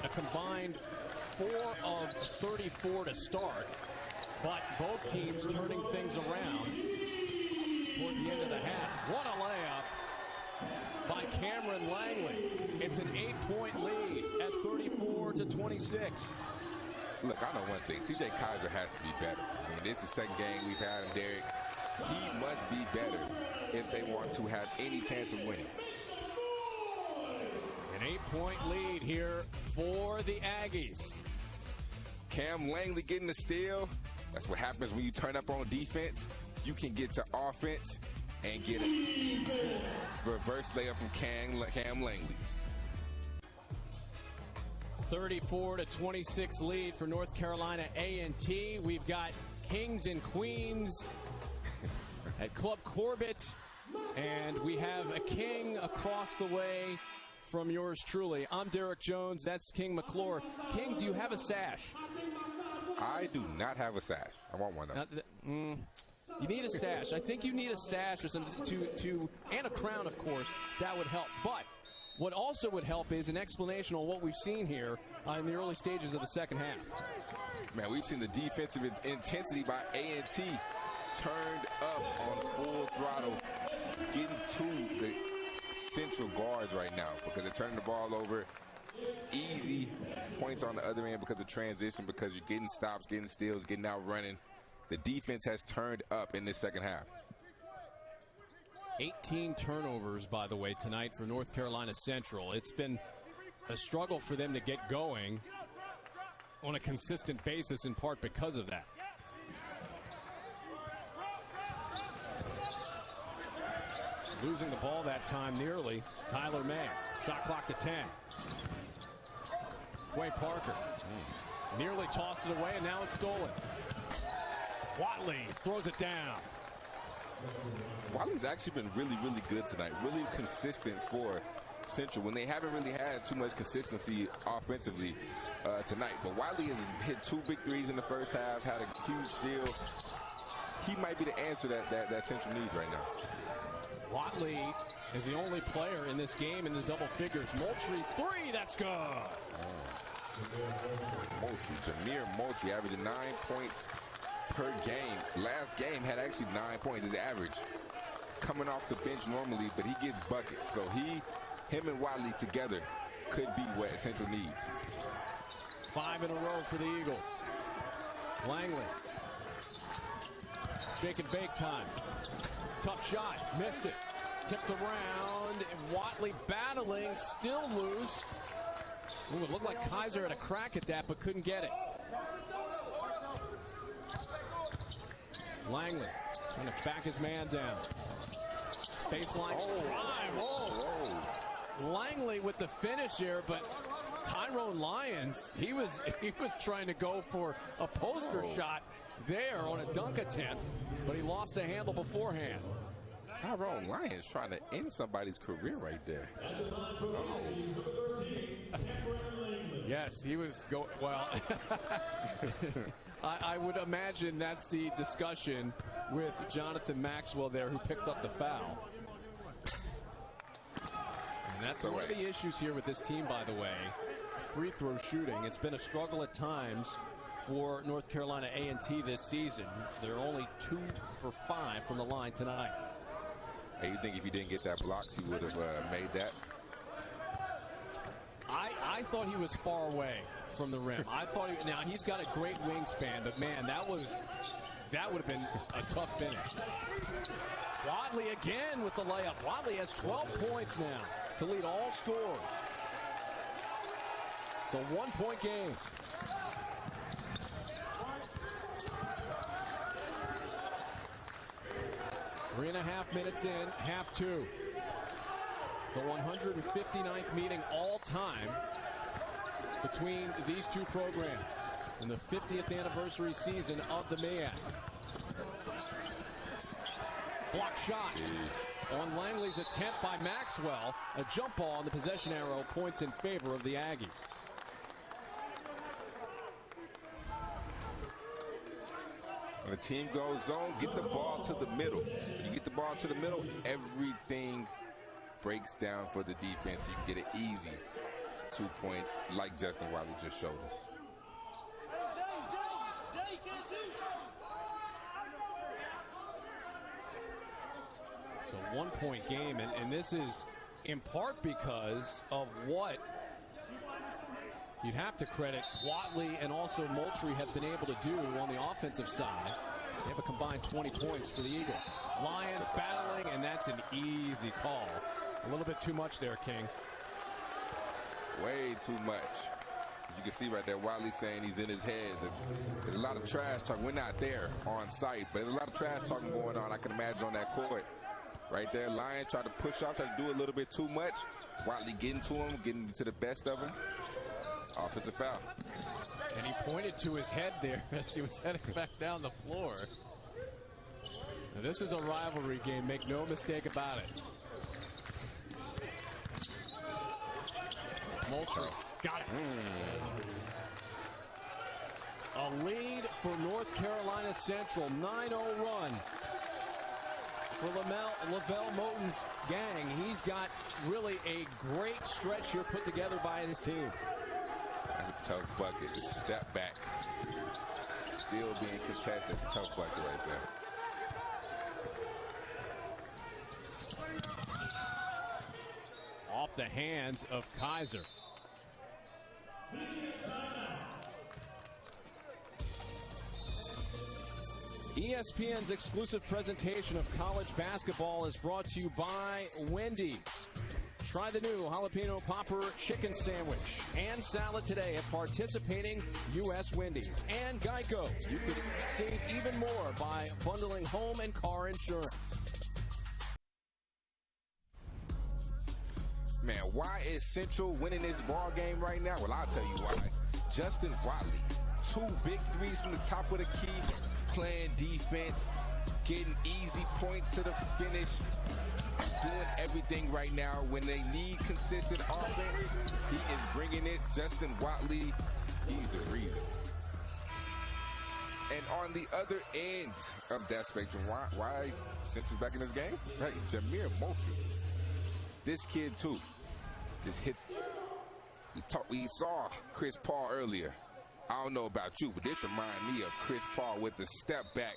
Speaker 1: A combined 4 of 34 to start, but both teams turning things around towards the end of the half. What a layup by Cameron Langley. It's an 8-point lead at 34-26.
Speaker 2: Look, I know one thing. CJ Kaiser has to be better. I mean, this is the second game we've had him, Derek. He must be better if they want to have any chance of winning.
Speaker 1: An 8-point lead here for the Aggies.
Speaker 2: Cam Langley getting the steal. That's what happens when you turn up on defense. You can get to offense and get a reverse layup from Cam Langley.
Speaker 1: 34-26 lead for North Carolina A&T. We've got Kings and Queens at Club Corbett, and we have a King across the way from yours truly. I'm Derek Jones. That's King McClure. King, do you have a sash?
Speaker 2: I do not have a sash. I want one, though.
Speaker 1: You need a sash. I think you need a sash or something and a crown, of course. That would help. But what also would help is an explanation on what we've seen here in the early stages of the second half.
Speaker 2: Man, we've seen the defensive intensity by A&T turned up on full throttle, getting to the central guards right now because they're turning the ball over. easy points on the other end because of transition, because you're getting stops, getting steals, getting out running. The defense has turned up in this second half.
Speaker 1: 18 turnovers, by the way, tonight for North Carolina Central. It's been a struggle for them to get going on a consistent basis, in part because of that. Losing the ball that time nearly. Tyler May. Shot clock to 10. Quay Parker nearly tossed it away, and now it's stolen. Watley throws it down.
Speaker 2: Watley's actually been really, really good tonight. Really consistent for Central when they haven't really had too much consistency offensively tonight. But Watley has hit 2 big threes in the first half, had a huge steal. He might be the answer that Central needs right now.
Speaker 1: Watley is the only player in this game in the double figures. Moultrie, 3, that's good.
Speaker 2: Moultrie, Jameer Moultrie, averaging 9 points per game. Last game had actually 9 points, his average. Coming off the bench normally, but he gets buckets. So him and Watley together could be what Central needs.
Speaker 1: 5 in a row for the Eagles. Langley. Shake and bake time. Tough shot, missed it. Tipped around, and Watley battling, still loose. Ooh, it looked like Kaiser had a crack at that, but couldn't get it. Langley trying to back his man down. Baseline drive. Whoa. Langley with the finish here, but Tyrone Lyons, he was trying to go for a poster shot there on a dunk attempt, but he lost the handle beforehand.
Speaker 2: Tyrone Lyons trying to end somebody's career right there.
Speaker 1: Yes, he was going, well, I would imagine that's the discussion with Jonathan Maxwell there, who picks up the foul. And that's one of the issues here with this team, by the way. Free throw shooting. It's been a struggle at times for North Carolina A&T this season. They're only 2 for 5 from the line tonight.
Speaker 2: Hey, you think if he didn't get that block, he would have made that?
Speaker 1: I thought he was far away from the rim. I thought now he's got a great wingspan, but man, that would have been a tough finish. Watley again with the layup. Watley has 12 points now to lead all scorers. It's a 1-point game. Three and a half minutes in, half 2. The 159th meeting all time between these two programs in the 50th anniversary season of the MEAC. Block shot on Langley's attempt by Maxwell. A jump ball on the possession arrow, points in favor of the Aggies.
Speaker 2: When the team goes zone, get the ball to the middle. When you get the ball to the middle, everything breaks down for the defense. You can get an easy 2 points like Justin Watley just showed us.
Speaker 1: It's a 1-point game, and this is in part because of what you'd have to credit Watley and also Moultrie have been able to do on the offensive side. They have a combined 20 points for the Eagles. Lions battling, and that's an easy call. A little bit too much there, King.
Speaker 2: Way too much. As you can see right there, Watley saying he's in his head. There's a lot of trash talk. We're not there on site, but there's a lot of trash talking going on, I can imagine, on that court. Right there, Lions tried to push off, tried to do a little bit too much. Watley getting to him, getting to the best of him. Offensive foul.
Speaker 1: And he pointed to his head there as he was heading back down the floor. Now, this is a rivalry game, make no mistake about it. Moultrie got it. A lead for North Carolina Central, 9-0 run for Lavelle Moten's gang. He's got really a great stretch here put together by his team.
Speaker 2: That's a tough bucket. Step back. Still being contested. Tough bucket right there.
Speaker 1: Off the hands of Kaiser. ESPN's exclusive presentation of college basketball is brought to you by Wendy's. Try the new jalapeno popper chicken sandwich and salad today at participating U.S. Wendy's. And Geico. You could save even more by bundling home and car insurance.
Speaker 2: Man, why is Central winning this ball game right now? Well, I'll tell you why. Justin Watley, 2 big threes from the top of the key, playing defense, getting easy points to the finish, doing everything right now. When they need consistent offense, he is bringing it. Justin Watley, he's the reason. And on the other end of that spectrum, why Central's back in this game? Right, Jameer Moultrie. This kid, too, just hit. We saw Chris Paul earlier. I don't know about you, but this reminds me of Chris Paul with the step back,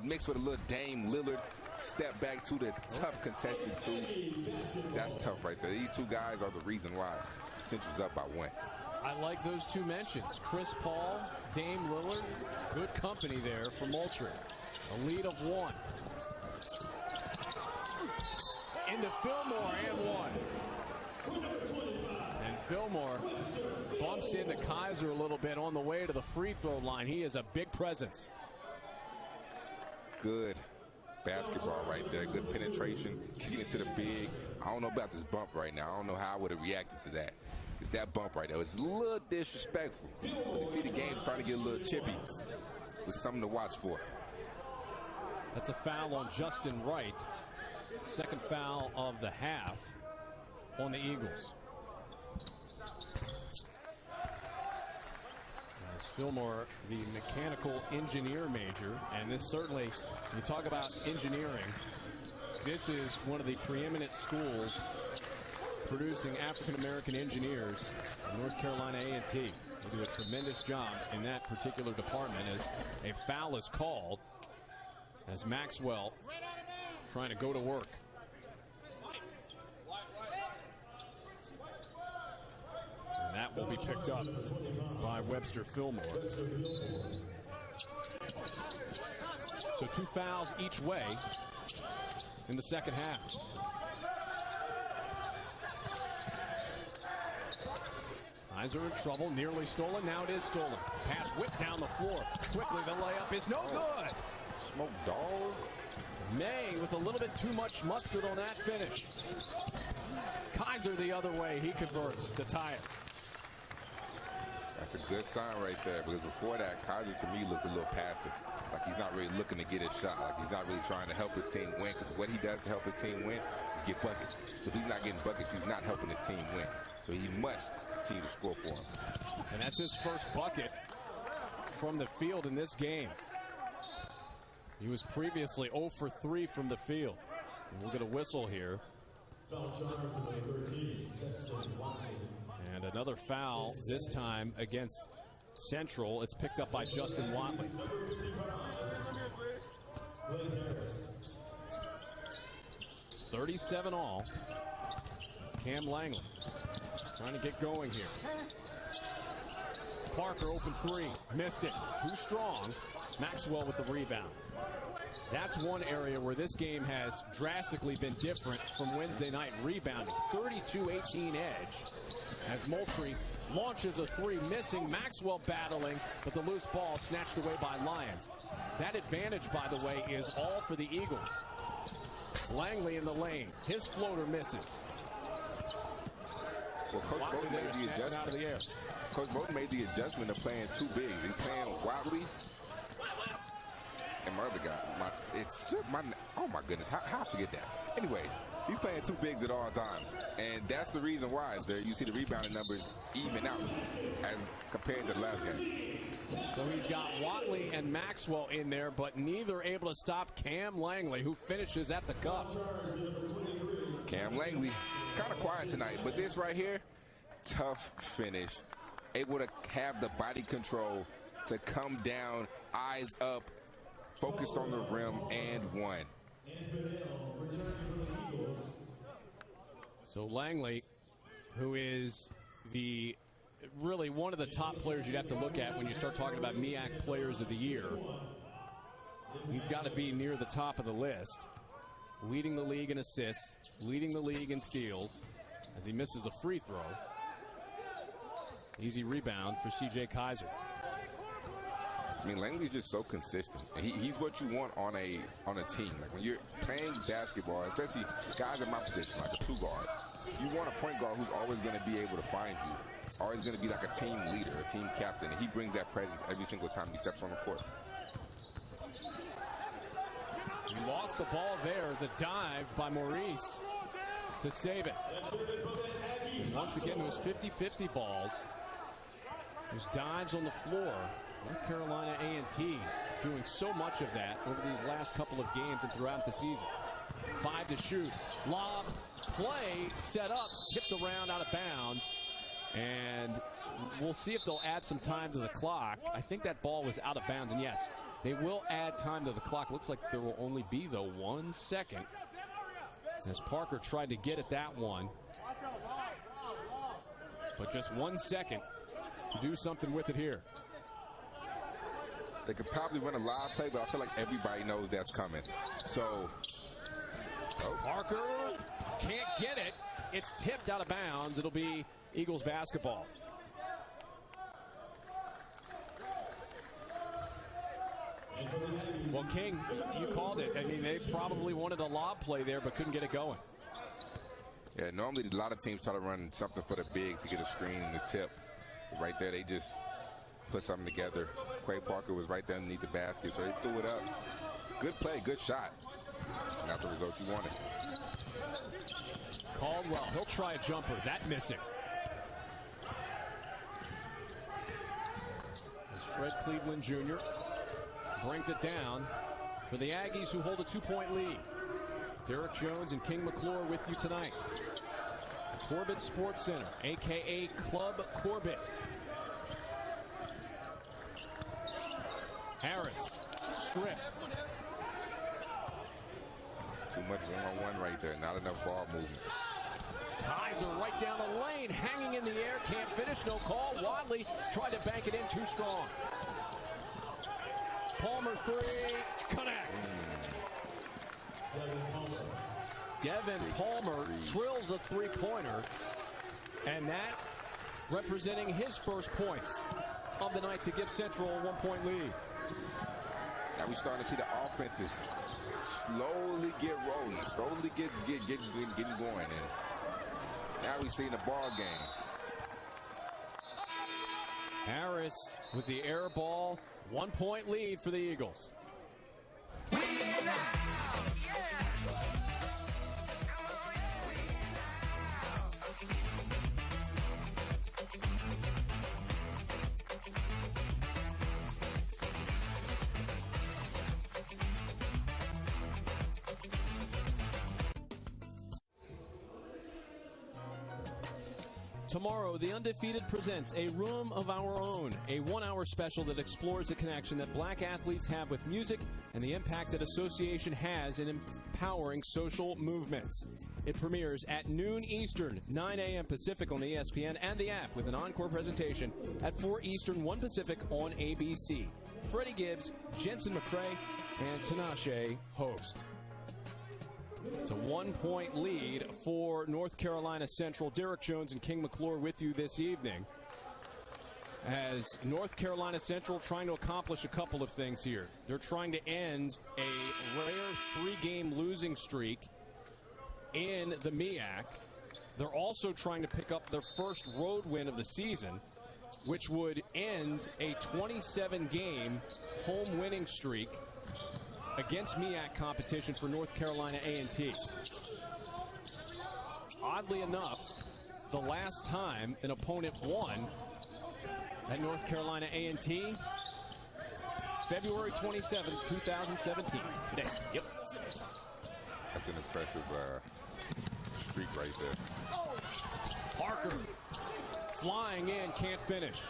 Speaker 2: mixed with a little Dame Lillard step back to the tough contested 2. That's tough right there. These 2 guys are the reason why Central's up by 1.
Speaker 1: I like those 2 mentions. Chris Paul, Dame Lillard, good company there for Moultrie. A lead of 1. Into Fillmore and 1. And Fillmore bumps into Kaiser a little bit on the way to the free throw line. He is a big presence.
Speaker 2: Good basketball right there. Good penetration. Kicking it to the big. I don't know about this bump right now. I don't know how I would have reacted to that. It's that bump right there. It's a little disrespectful. But you see the game starting to get a little chippy. It's something to watch for.
Speaker 1: That's a foul on Justin Wright. Second foul of the half on the Eagles. As Fillmore, the mechanical engineer major, and this certainly, when you talk about engineering, this is one of the preeminent schools producing African-American engineers, North Carolina A&T. They do a tremendous job in that particular department as a foul is called as Maxwell trying to go to work. And that will be picked up by Webster Fillmore. So 2 fouls each way in the second half. Kaiser in trouble, nearly stolen, now it is stolen. Pass whipped down the floor. Quickly the layup is no good.
Speaker 2: Smoke dog.
Speaker 1: May with a little bit too much mustard on that finish. Kaiser the other way, he converts to tie it.
Speaker 2: That's a good sign right there, because before that, Kaiser to me looked a little passive. Like he's not really looking to get his shot. Like he's not really trying to help his team win, because what he does to help his team win is get buckets. So if he's not getting buckets, he's not helping his team win. So he must continue to score for him.
Speaker 1: And that's his first bucket from the field in this game. He was previously 0 for 3 from the field. And we'll get a whistle here. And another foul, this time against Central. It's picked up by Justin Watley. 37 all. It's Cam Langley trying to get going here. Parker open 3, missed it, too strong. Maxwell with the rebound. That's one area where this game has drastically been different from Wednesday night rebounding. 32-18 edge as Moultrie launches a 3, missing. Maxwell battling, but the loose ball snatched away by Lions. That advantage, by the way, is all for the Eagles. Langley in the lane. His floater misses.
Speaker 2: Well, Coach Bowden made the adjustment. Out of the air. Coach Bowden made the adjustment of playing 2 bigs. He's playing Watley and my other guy. Oh my goodness, how I forget that? Anyways, he's playing 2 bigs at all times, and that's the reason why. There, you see the rebounding numbers even out as compared to the last game.
Speaker 1: So he's got Watley and Maxwell in there, but neither able to stop Cam Langley, who finishes at the cup.
Speaker 2: Cam Langley, kind of quiet tonight, but this right here, tough finish. Able to have the body control to come down, eyes up, focused on the rim, and 1. So
Speaker 1: Langley, who is the really one of the top players you'd have to look at when you start talking about MEAC Players of the Year. He's got to be near the top of the list. Leading the league in assists, leading the league in steals as he misses the free throw. Easy rebound for C.J. Kaiser.
Speaker 2: I mean, Langley's just so consistent. He's what you want on a team. Like when you're playing basketball, especially guys in my position, like a 2 guard, you want a point guard who's always going to be able to find you, always going to be like a team leader, a team captain, and he brings that presence every single time he steps on the court.
Speaker 1: He lost the ball there. The dive by Maurice to save it. And once again, those 50-50 balls. There's dives on the floor. North Carolina A&T doing so much of that over these last couple of games and throughout the season. 5 to shoot. Lob, play, set up, tipped around out of bounds. And we'll see if they'll add some time to the clock. I think that ball was out of bounds, and yes, they will add time to the clock. Looks like there will only be, though, 1 second. As Parker tried to get at that one. But just 1 second to do something with it here.
Speaker 2: They could probably run a live play, but I feel like everybody knows that's coming. So,
Speaker 1: Parker can't get it. It's tipped out of bounds. It'll be Eagles basketball. Well, King, you called it. I mean, they probably wanted a lob play there, but couldn't get it going.
Speaker 2: Yeah, normally a lot of teams try to run something for the big to get a screen and the tip. Right there, they just put something together. Quay Parker was right there underneath the basket, so they threw it up. Good play, good shot. Not the result you wanted.
Speaker 1: Caldwell, he'll try a jumper. That missing. As Fred Cleveland Jr. brings it down for the Aggies, who hold a 2-point lead. Derek Jones and King McClure with you tonight. The Corbett Sports Center, a.k.a. Club Corbett. Harris, stripped.
Speaker 2: Too much one-on-one right there. Not enough ball movement.
Speaker 1: Kaiser right down the lane, hanging in the air, can't finish, no call. Wadley tried to bank it in, too strong. Palmer 3, connects. Devin Palmer drills a 3-pointer, and that representing his first points of the night to give Central a 1-point lead.
Speaker 2: Now we're starting to see the offenses slowly get rolling, slowly getting going, and now we're seeing the ball game.
Speaker 1: Harris with the air ball, 1-point lead for the Eagles. Tomorrow, The Undefeated presents A Room of Our Own, a 1-hour special that explores the connection that black athletes have with music and the impact that association has in empowering social movements. It premieres at noon Eastern, 9 a.m. Pacific on ESPN and the app, with an encore presentation at 4 Eastern, 1 Pacific on ABC. Freddie Gibbs, Jensen McCrae, and Tinashe host. It's a 1-point lead for North Carolina Central. Derek Jones and King McClure with you this evening, as North Carolina Central trying to accomplish a couple of things here. They're trying to end a rare 3-game losing streak in the MEAC. They're also trying to pick up their first road win of the season, which would end a 27-game home winning streak against MEAC competition for North Carolina A&T. Oddly enough, the last time an opponent won at North Carolina A&T, February 27, 2017. Today. Yep.
Speaker 2: That's an impressive streak right there.
Speaker 1: Parker flying in, can't finish.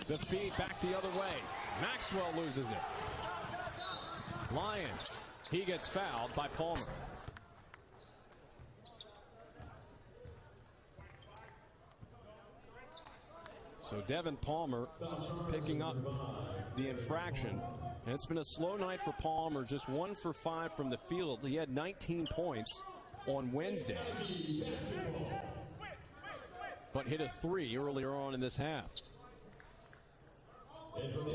Speaker 1: The feed back the other way. Maxwell loses it. Lyons, he gets fouled by Palmer. So Devin Palmer picking up the infraction. And it's been a slow night for Palmer, just 1 for 5 from the field. He had 19 points on Wednesday, but hit a 3 earlier on in this half.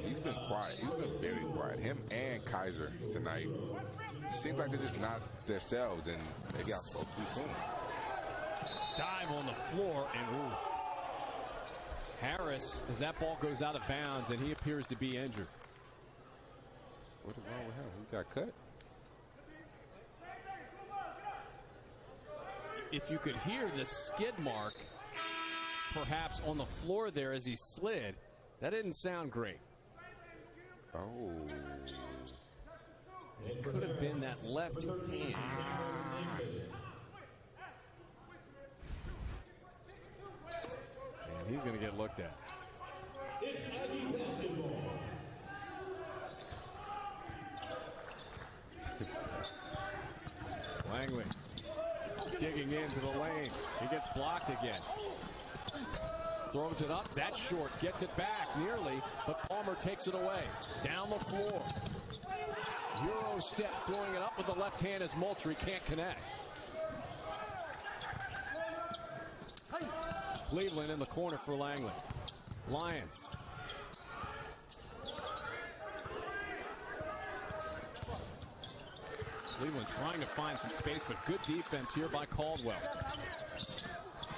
Speaker 2: He's been quiet. He's been very quiet. Him and Kaiser tonight. Seems like they're just not themselves, and maybe I spoke too soon.
Speaker 1: Dive on the floor, and ooh. Harris, as that ball goes out of bounds, and he appears to be injured.
Speaker 2: What is wrong with him? He got cut?
Speaker 1: If you could hear the skid mark, perhaps on the floor there as he slid, that didn't sound great.
Speaker 2: Oh.
Speaker 1: It could have been that left hand. And he's going to get looked at.
Speaker 8: It's Aggie basketball.
Speaker 1: Langley digging into the lane. He gets blocked again. Throws it up. That's short. Gets it back nearly, but Palmer takes it away. Down the floor. Euro step, throwing it up with the left hand as Moultrie can't connect. Cleveland in the corner for Langley. Lions. Cleveland trying to find some space, but good defense here by Caldwell.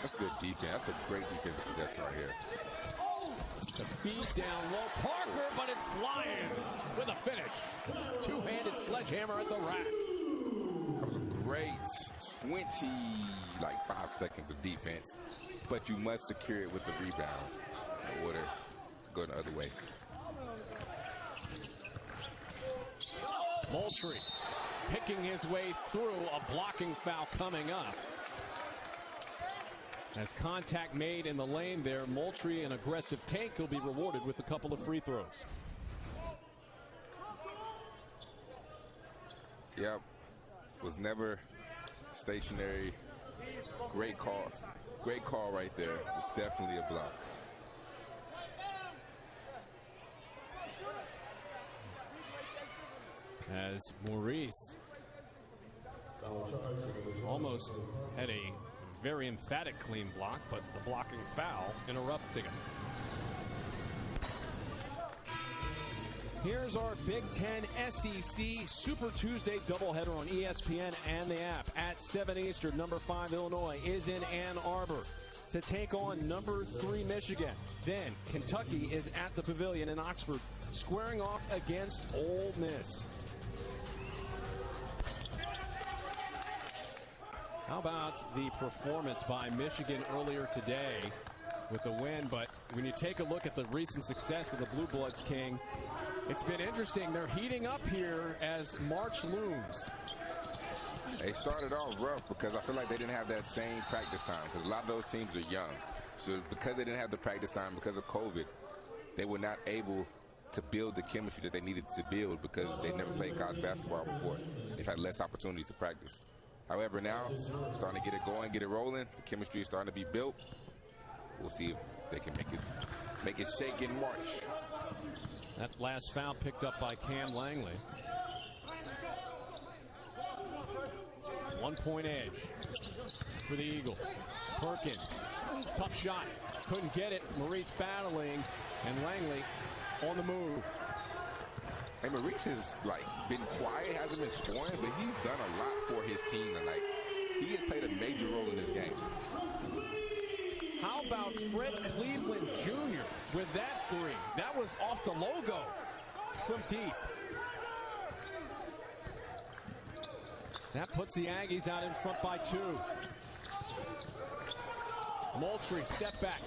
Speaker 2: That's good defense. That's a great defensive possession right here.
Speaker 1: The feed down low. Parker, but it's Lions with a finish. Two-handed sledgehammer at the rack.
Speaker 2: That was a great 5 seconds of defense, but you must secure it with the rebound in order to go the other way.
Speaker 1: Moultrie picking his way through, a blocking foul coming up. As contact made in the lane there, Moultrie, an aggressive take, will be rewarded with a couple of free throws.
Speaker 2: Yep. Was never stationary. Great call. Great call right there. It's definitely a block.
Speaker 1: As Maurice almost had a very emphatic clean block, but the blocking foul interrupting him. Here's our Big Ten SEC Super Tuesday doubleheader on ESPN and the app. At 7 Eastern, number 5 Illinois is in Ann Arbor to take on number 3 Michigan. Then Kentucky is at the Pavilion in Oxford, squaring off against Ole Miss. How about the performance by Michigan earlier today with the win? But when you take a look at the recent success of the Blue Bloods, King, it's been interesting. They're heating up here as March looms.
Speaker 2: They started off rough because I feel like they didn't have that same practice time, because a lot of those teams are young. So because they didn't have the practice time because of COVID, they were not able to build the chemistry that they needed to build because they never played college basketball before. They've had less opportunities to practice. However, now, starting to get it going, get it rolling. The chemistry is starting to be built. We'll see if they can make it shake in March.
Speaker 1: That last foul picked up by Cam Langley. 1-point edge for the Eagles. Perkins, tough shot, couldn't get it. Maurice battling, and Langley on the move.
Speaker 2: Hey, Maurice has been quiet, hasn't been scoring, but he's done a lot for his team tonight. He has played a major role in this game.
Speaker 1: How about Fred Cleveland Jr. with that three? That was off the logo from deep. That puts the Aggies out in front by 2. Moultrie, step back.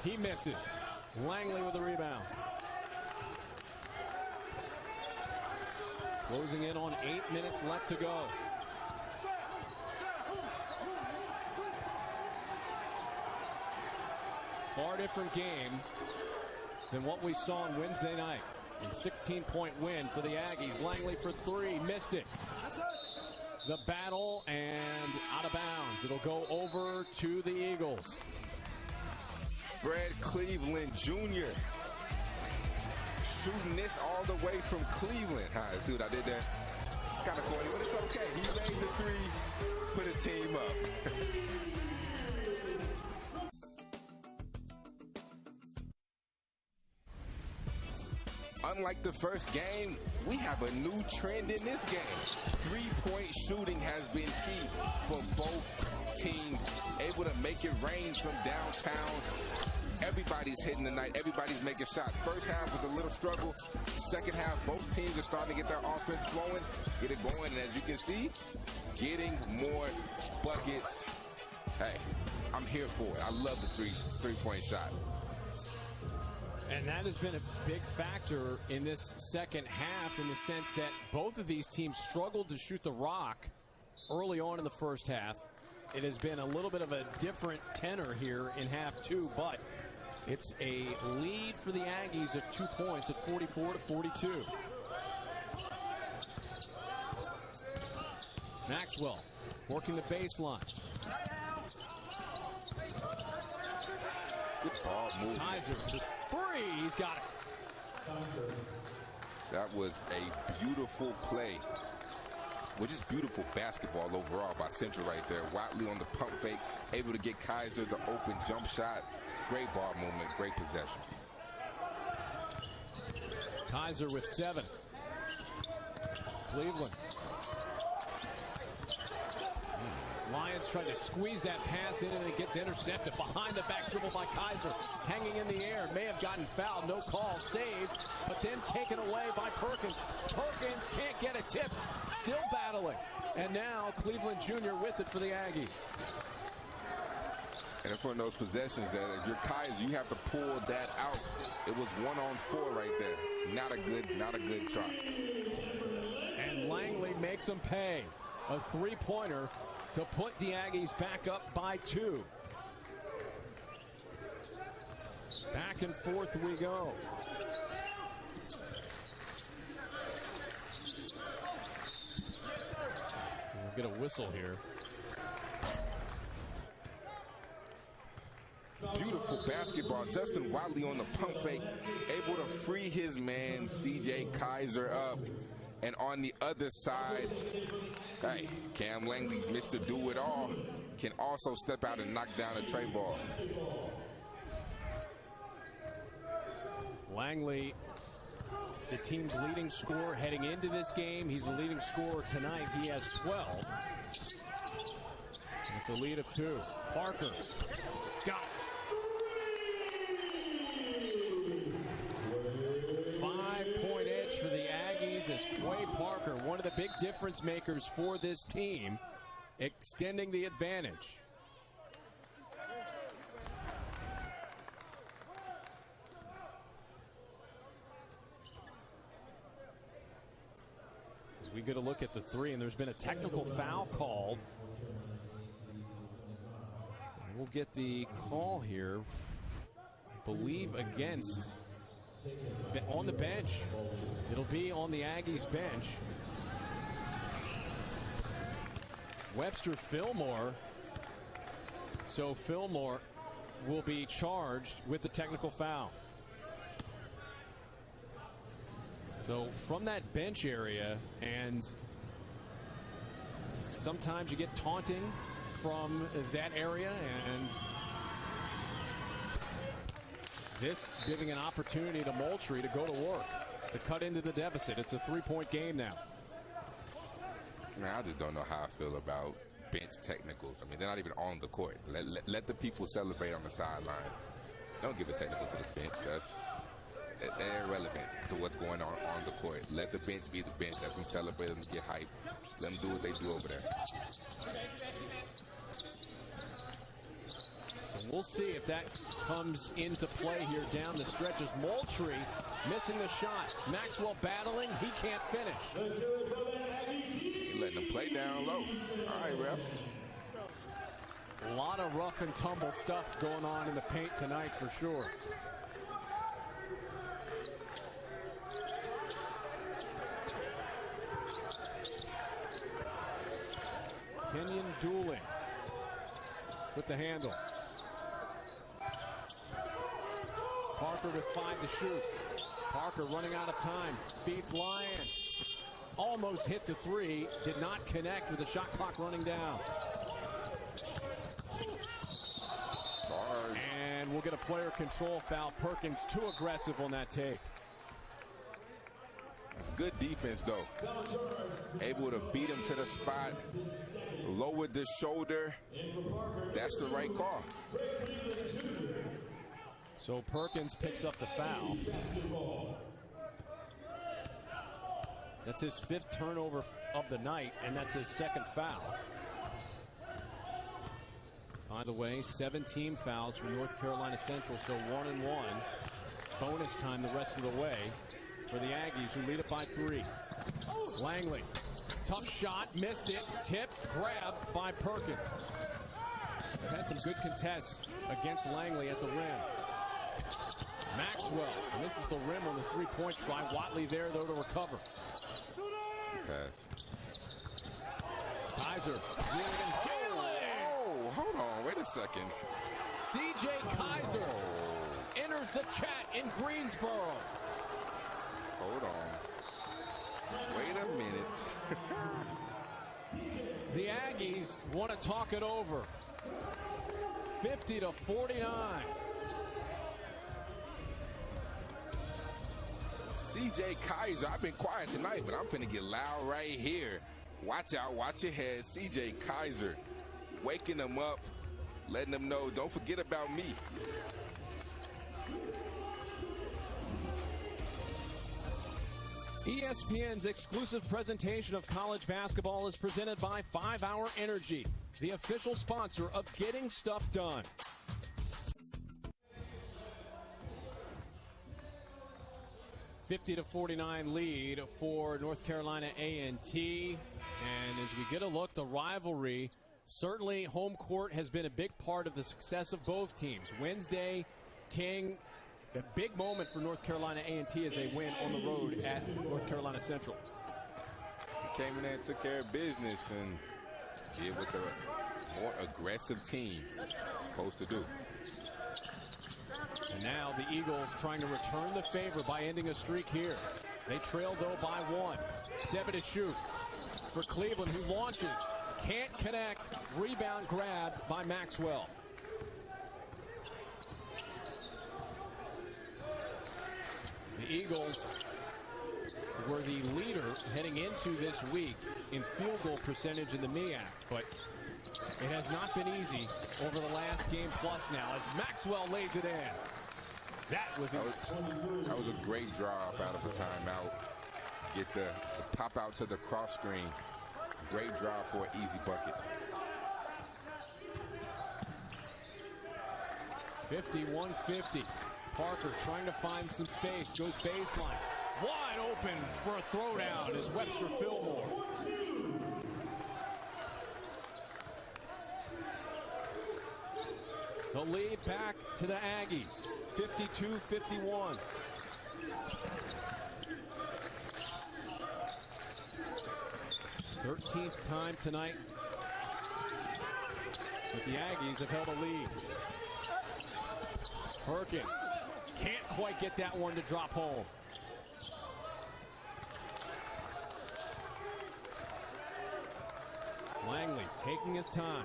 Speaker 1: He misses. Langley with the rebound. Closing in on 8 minutes left to go. Far different game than what we saw on Wednesday night. A 16-point win for the Aggies. Langley for 3, missed it. The battle and out of bounds. It'll go over to the Eagles.
Speaker 2: Fred Cleveland Jr. shooting this all the way from Cleveland. See what I did there? Kind of corny, but it's okay. He made the three, put his team up. Unlike the first game, we have a new trend in this game. Three-point shooting has been key for both teams, able to make it rain from downtown. Everybody's hitting tonight. Everybody's making shots. First half was a little struggle. Second half, both teams are starting to get their offense flowing, get it going. And as you can see, getting more buckets. Hey, I'm here for it. I love the three-point shot.
Speaker 1: And that has been a big factor in this second half in the sense that both of these teams struggled to shoot the rock early on in the first half. It has been a little bit of a different tenor here in half two, but it's a lead for the Aggies of 2 points at 44-42. Maxwell working the baseline.
Speaker 2: Good ball move.
Speaker 1: Kaiser to three. He's got it.
Speaker 2: That was a beautiful play. Well, just beautiful basketball overall by Central right there. Watley on the pump fake, able to get Kaiser the open jump shot. Great ball movement, great possession.
Speaker 1: Kaiser with 7. Cleveland. Lions trying to squeeze that pass in, and it gets intercepted. Behind the back dribble by Kaiser. Hanging in the air. May have gotten fouled. No call. Saved. But then taken away by Perkins. Perkins can't get a tip. Still battling. And now Cleveland Jr. with it for the Aggies.
Speaker 2: And it's one of those possessions that if you're Kaiser, you have to pull that out. It was 1-on-4 right there. Not a good try.
Speaker 1: And Langley makes him pay. A three-pointer to put the Aggies back up by 2. Back and forth we go. We'll get a whistle here.
Speaker 2: Beautiful basketball. Justin Watley on the pump fake, able to free his man C.J. Kaiser up. And on the other side, hey, Cam Langley, Mr. Do-It-All, can also step out and knock down a tray ball.
Speaker 1: Langley, the team's leading scorer heading into this game. He's the leading scorer tonight. He has 12. It's a lead of 2. Parker got it. 5-point edge for the Aggies as Quay Parker, one of the big difference makers for this team, extending the advantage. As we get a look at the 3, and there's been a technical foul called. We'll get the call here, I believe, against on the bench. It'll be on the Aggies bench. Webster Fillmore. So Fillmore will be charged with the technical foul. So from that bench area, and sometimes you get taunting from that area, and this giving an opportunity to Moultrie to go to work, to cut into the deficit. It's a 3-point game now.
Speaker 2: Man, I just don't know how I feel about bench technicals. I mean, they're not even on the court. Let the people celebrate on the sidelines. Don't give a technical to the bench. That's irrelevant to what's going on the court. Let the bench be the bench. Let them celebrate, them get hype. Let them do what they do over there.
Speaker 1: We'll see if that comes into play here down the stretch as Moultrie missing the shot. Maxwell battling. He can't finish.
Speaker 2: You're letting them play down low. All right, refs.
Speaker 1: A lot of rough and tumble stuff going on in the paint tonight for sure. Kenyon Dooling with the handle. Parker with 5 to shoot. Parker running out of time. Feeds Lyons. Almost hit the 3. Did not connect with the shot clock running down. And we'll get a player control foul. Perkins too aggressive on that take.
Speaker 2: It's good defense, though. Able to beat him to the spot, lowered the shoulder. That's the right call.
Speaker 1: So Perkins picks up the foul. That's his 5th turnover of the night, and that's his 2nd foul. By the way, 17 fouls for North Carolina Central, so 1-1. Bonus time the rest of the way for the Aggies, who lead it by 3. Langley, tough shot, missed it, tipped, grabbed by Perkins. They've had some good contests against Langley at the rim. Maxwell, and this is the rim on the 3-point try. Watley there, though, to recover.
Speaker 2: Pass.
Speaker 1: Kaiser,
Speaker 2: hold on, wait a second.
Speaker 1: C.J. Kaiser enters the chat in Greensboro.
Speaker 2: Hold on. Wait a minute.
Speaker 1: The Aggies want to talk it over. 50-49.
Speaker 2: C.J. Kaiser, I've been quiet tonight, but I'm finna get loud right here. Watch out, watch your head. C.J. Kaiser waking them up, letting them know, don't forget about me.
Speaker 1: ESPN's exclusive presentation of college basketball is presented by 5 Hour Energy, the official sponsor of Getting Stuff Done. $50-49 lead for North Carolina A&T. And as we get a look, the rivalry, certainly home court has been a big part of the success of both teams. Wednesday, King, a big moment for North Carolina A&T as they win on the road at North Carolina Central.
Speaker 2: Came in there and took care of business and did what the more aggressive team is supposed to do.
Speaker 1: And now the Eagles trying to return the favor by ending a streak here. They trail, though, by 1. 7 to shoot for Cleveland, who launches. Can't connect. Rebound grabbed by Maxwell. The Eagles were the leader heading into this week in field goal percentage in the MEAC, but it has not been easy over the last game plus now as Maxwell lays it in. That was
Speaker 2: a great drop out of the timeout. Get the pop out to the cross screen. Great drop for an easy bucket.
Speaker 1: 51-50. Parker trying to find some space. Goes baseline. Wide open for a throwdown is Webster Fillmore. The lead back to the Aggies. 52-51. Thirteenth time tonight that the Aggies have held a lead. Perkins can't quite get that one to drop home. Langley taking his time.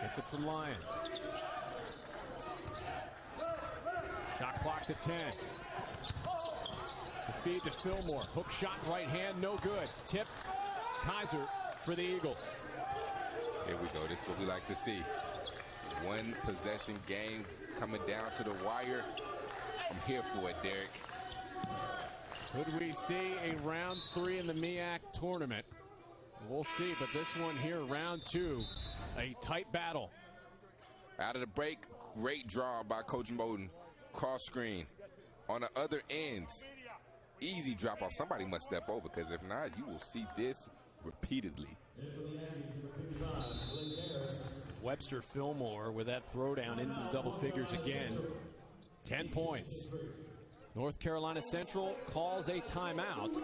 Speaker 1: Gets it from Lyons. Shot clock to 10. The feed to Fillmore. Hook shot right hand, no good. Tip, Kaiser for the Eagles.
Speaker 2: Here we go. This is what we like to see. One possession game coming down to the wire. I'm here for it, Derek.
Speaker 1: Could we see a round 3 in the MEAC tournament? We'll see, but this one here, round 2, a tight battle.
Speaker 2: Out of the break, great draw by Coach Moden. Cross screen. On the other end, easy drop off. Somebody must step over, because if not, you will see this repeatedly.
Speaker 1: Webster Fillmore with that throwdown into the double figures again. 10 points. North Carolina Central calls a timeout.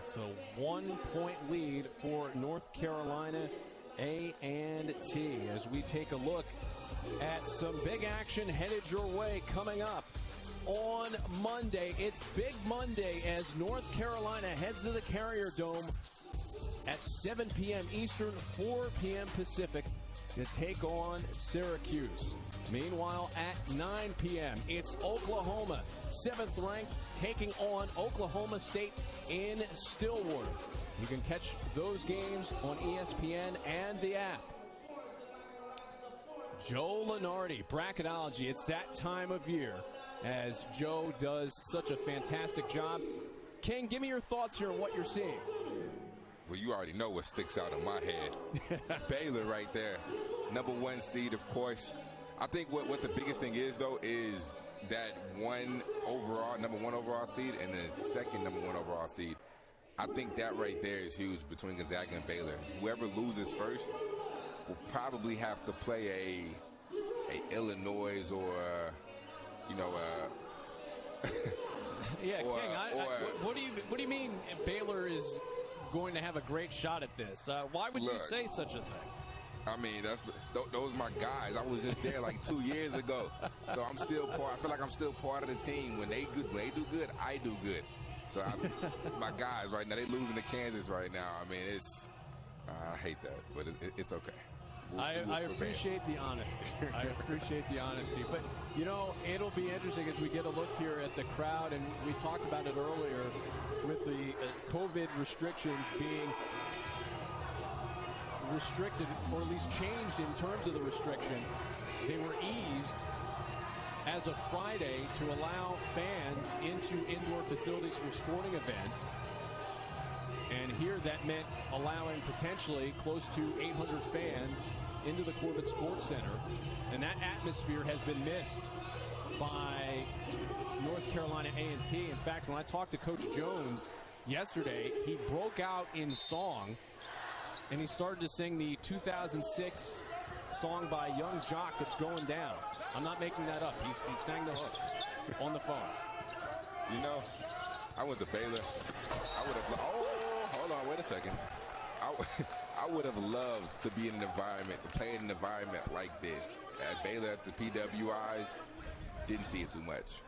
Speaker 1: It's a 1-point lead for North Carolina A&T as we take a look at some big action headed your way coming up on Monday. It's Big Monday as North Carolina heads to the Carrier Dome at 7 p.m. Eastern, 4 p.m. Pacific to take on Syracuse. Meanwhile, at 9 p.m., it's Oklahoma, 7th ranked, taking on Oklahoma State in Stillwater. You can catch those games on ESPN and the app. Joe Lunardi, bracketology. It's that time of year as Joe does such a fantastic job. King, give me your thoughts here on what you're seeing.
Speaker 2: Well, you already know what sticks out in my head. Baylor right there. #1 seed, of course. I think what the biggest thing is, though, is that #1 overall seed, and then second #1 overall seed. I think that right there is huge between Gonzaga and Baylor. Whoever loses first will probably have to play a Illinois or
Speaker 1: yeah, King. What do you mean Baylor is going to have a great shot at this? Why would you say such a thing?
Speaker 2: I mean, those are my guys. I was just there like 2 years ago, so I'm still part. I feel like I'm still part of the team. When they do good, I do good. So my guys right now, they losing to Kansas right now. I mean, I hate that, but it's okay.
Speaker 1: I appreciate the honesty. I appreciate the honesty. But, it'll be interesting as we get a look here at the crowd, and we talked about it earlier with the COVID restrictions being restricted, or at least changed in terms of the restriction. They were eased as of Friday to allow fans into indoor facilities for sporting events. And here that meant allowing potentially close to 800 fans into the Corbett Sports Center. And that atmosphere has been missed by North Carolina A&T. In fact, when I talked to Coach Jones yesterday, he broke out in song and he started to sing the 2006 song by Young Jock that's going down. I'm not making that up. He sang the hook on the phone.
Speaker 2: I went to Baylor. I would have. Hold on, wait a second. I would have loved to be in an environment, to play in an environment like this. At Baylor, at the PWIs, didn't see it too much.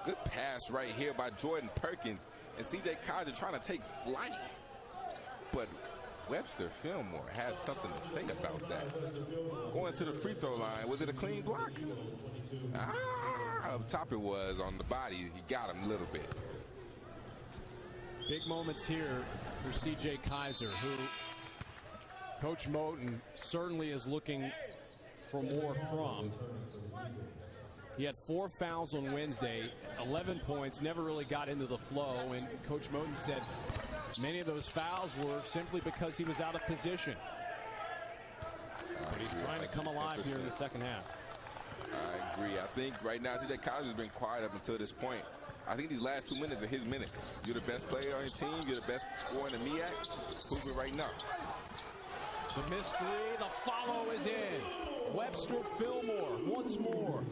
Speaker 2: Good pass right here by Jordan Perkins, and C.J. Kaiser trying to take flight. But Webster Fillmore had something to say about that. Going to the free throw line, was it a clean block? Up top it was. On the body, he got him a little bit.
Speaker 1: Big moments here for C.J. Kaiser, who Coach Moten certainly is looking for more from. He had 4 fouls on Wednesday, 11 points, never really got into the flow, and Coach Moten said many of those fouls were simply because he was out of position. But he's trying to come alive here in the second half.
Speaker 2: I agree. I think right now C.J. Kaiser's been quiet up until this point. I think these last 2 minutes are his minutes. You're the best player on your team. You're the best scorer in the MEAC. Prove it right now.
Speaker 1: The missed three. The follow is in. Webster Fillmore once more.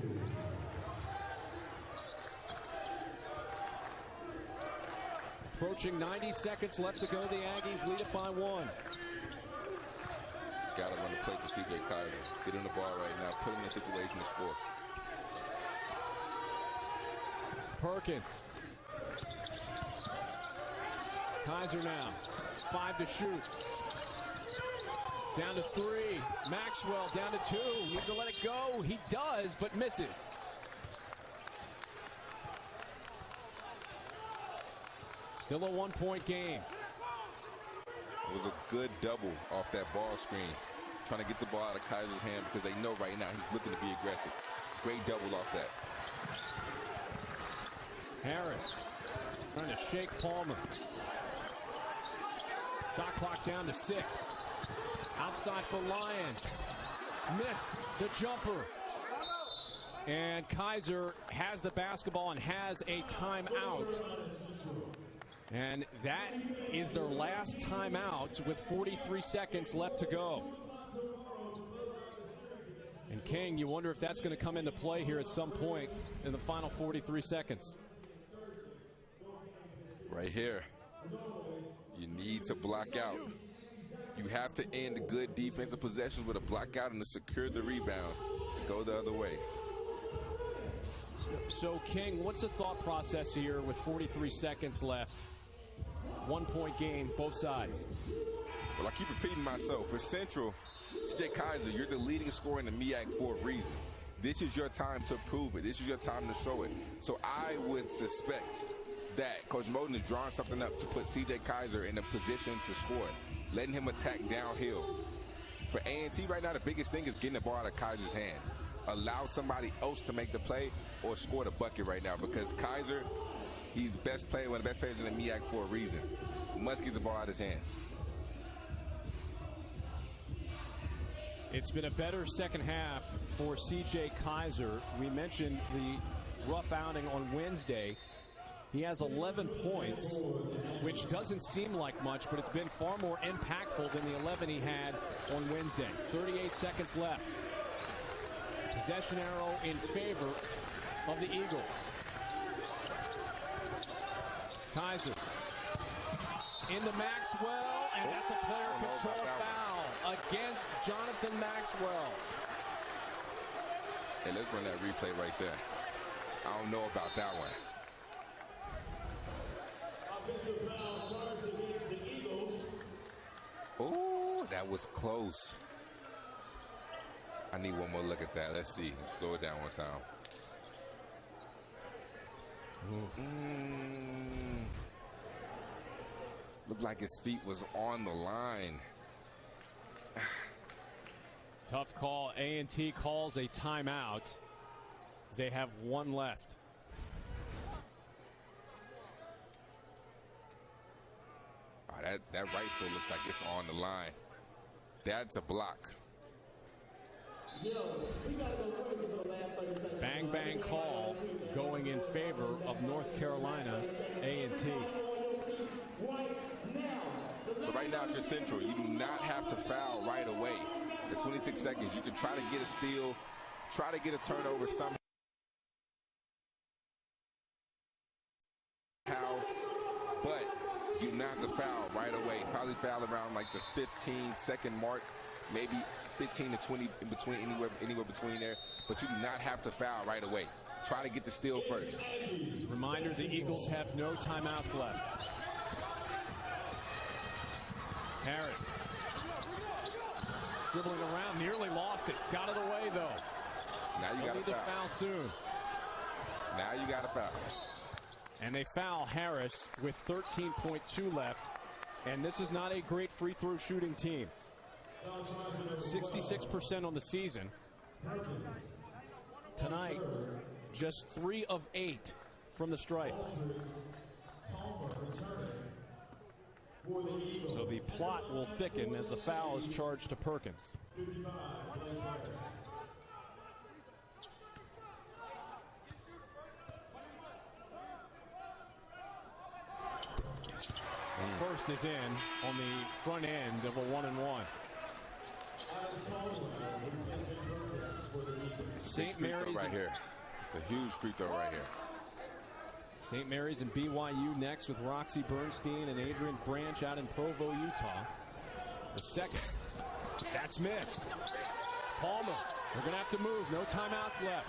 Speaker 1: Approaching 90 seconds left to go. The Aggies lead it by 1.
Speaker 2: Got to run the play for C.J. Kaiser. Get in the ball right now. Put him in a situation to score.
Speaker 1: Perkins. Kaiser now. 5 to shoot. Down to 3. Maxwell down to 2. Needs to let it go. He does, but misses. Still a 1-point game.
Speaker 2: It was a good double off that ball screen. Trying to get the ball out of Kaiser's hand because they know right now he's looking to be aggressive. Great double off that.
Speaker 1: Harris trying to shake Palmer. Shot clock down to 6. Outside for Lyons. Missed the jumper. And Kaiser has the basketball and has a timeout. And that is their last timeout with 43 seconds left to go. And King, you wonder if that's going to come into play here at some point in the final 43 seconds.
Speaker 2: Right here. You need to block out. You have to end good defensive possessions with a block out and to secure the rebound to go the other way.
Speaker 1: So King, what's the thought process here with 43 seconds left? 1 point game, both sides.
Speaker 2: Well, I keep repeating myself. For Central, CJ Kaiser, you're the leading scorer in the MEAC for a reason. This is your time to prove it. This is your time to show it. So I would suspect that Coach Moden is drawing something up to put CJ Kaiser in a position to score, letting him attack downhill. For A&T right now, the biggest thing is getting the ball out of Kaiser's hands. Allow somebody else to make the play or score the bucket right now, because Kaiser, he's the best player, one of the best players in the MEAC for a reason. Must get the ball out of his hands.
Speaker 1: It's been a better second half for CJ Kaiser. We mentioned the rough outing on Wednesday. He has 11 points, which doesn't seem like much, but it's been far more impactful than the 11 he had on Wednesday. 38 seconds left. Possession arrow in favor of the Eagles. Kaiser into Maxwell, and that's a player control foul against Jonathan Maxwell.
Speaker 2: Hey, let's run that replay right there. I don't know about that one.
Speaker 8: Offensive foul charged against the Eagles.
Speaker 2: Oh, that was close. I need one more look at that. Let's see. Let's slow it down one time. Looked like his feet was on the line.
Speaker 1: Tough call. A&T calls a timeout. They have one left.
Speaker 2: Oh, that right foot looks like it's on the line. That's a block.
Speaker 1: Bang, bang call going in favor of North Carolina A&T.
Speaker 2: So right now, if you're Central, you do not have to foul right away. The 26 seconds, you can try to get a steal, try to get a turnover somehow, but you do not have to foul right away. Probably foul around like the 15-second mark, maybe 15 to 20 in between, anywhere between there, but you do not have to foul right away. Try to get the steal first.
Speaker 1: Reminder, the Eagles have no timeouts left. Harris dribbling around, nearly lost it. Got it away though.
Speaker 2: Now you got to
Speaker 1: foul soon.
Speaker 2: Now you got to foul.
Speaker 1: And they foul Harris with 13.2 left. And this is not a great free throw shooting team. 66% on the season. Tonight, just 3 of 8 from the stripe. So the plot will thicken as the foul is charged to Perkins. First is in on the front end of a 1-and-1. St. Mary's
Speaker 2: right here. It's a huge free throw right here.
Speaker 1: St. Mary's and BYU next with Roxy Bernstein and Adrian Branch out in Provo, Utah. The second. That's missed. Palmer. They're going to have to move. No timeouts left.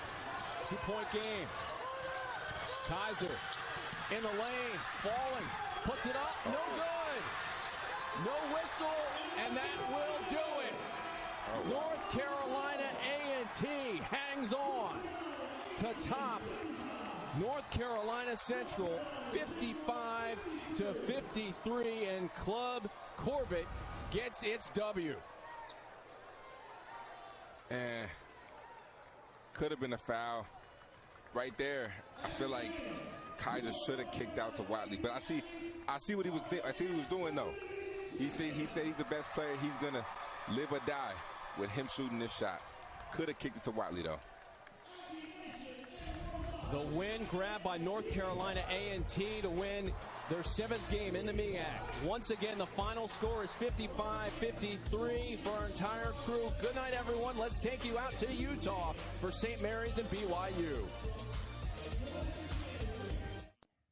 Speaker 1: 2-point game. Kaiser in the lane. Falling. Puts it up. No good. No whistle. And that will do it. North Carolina A&T hangs on to top North Carolina Central 55-53, and Club Corbett gets its W.
Speaker 2: And could have been a foul right there. I feel like Kaiser should have kicked out to Watley, but I see what he was doing though. He said he's the best player. He's gonna live or die with him shooting this shot. Could have kicked it to Watley though.
Speaker 1: The win grabbed by North Carolina A&T to win their 7th game in the MEAC. Once again, the final score is 55-53 for our entire crew. Good night, everyone. Let's take you out to Utah for St. Mary's and BYU.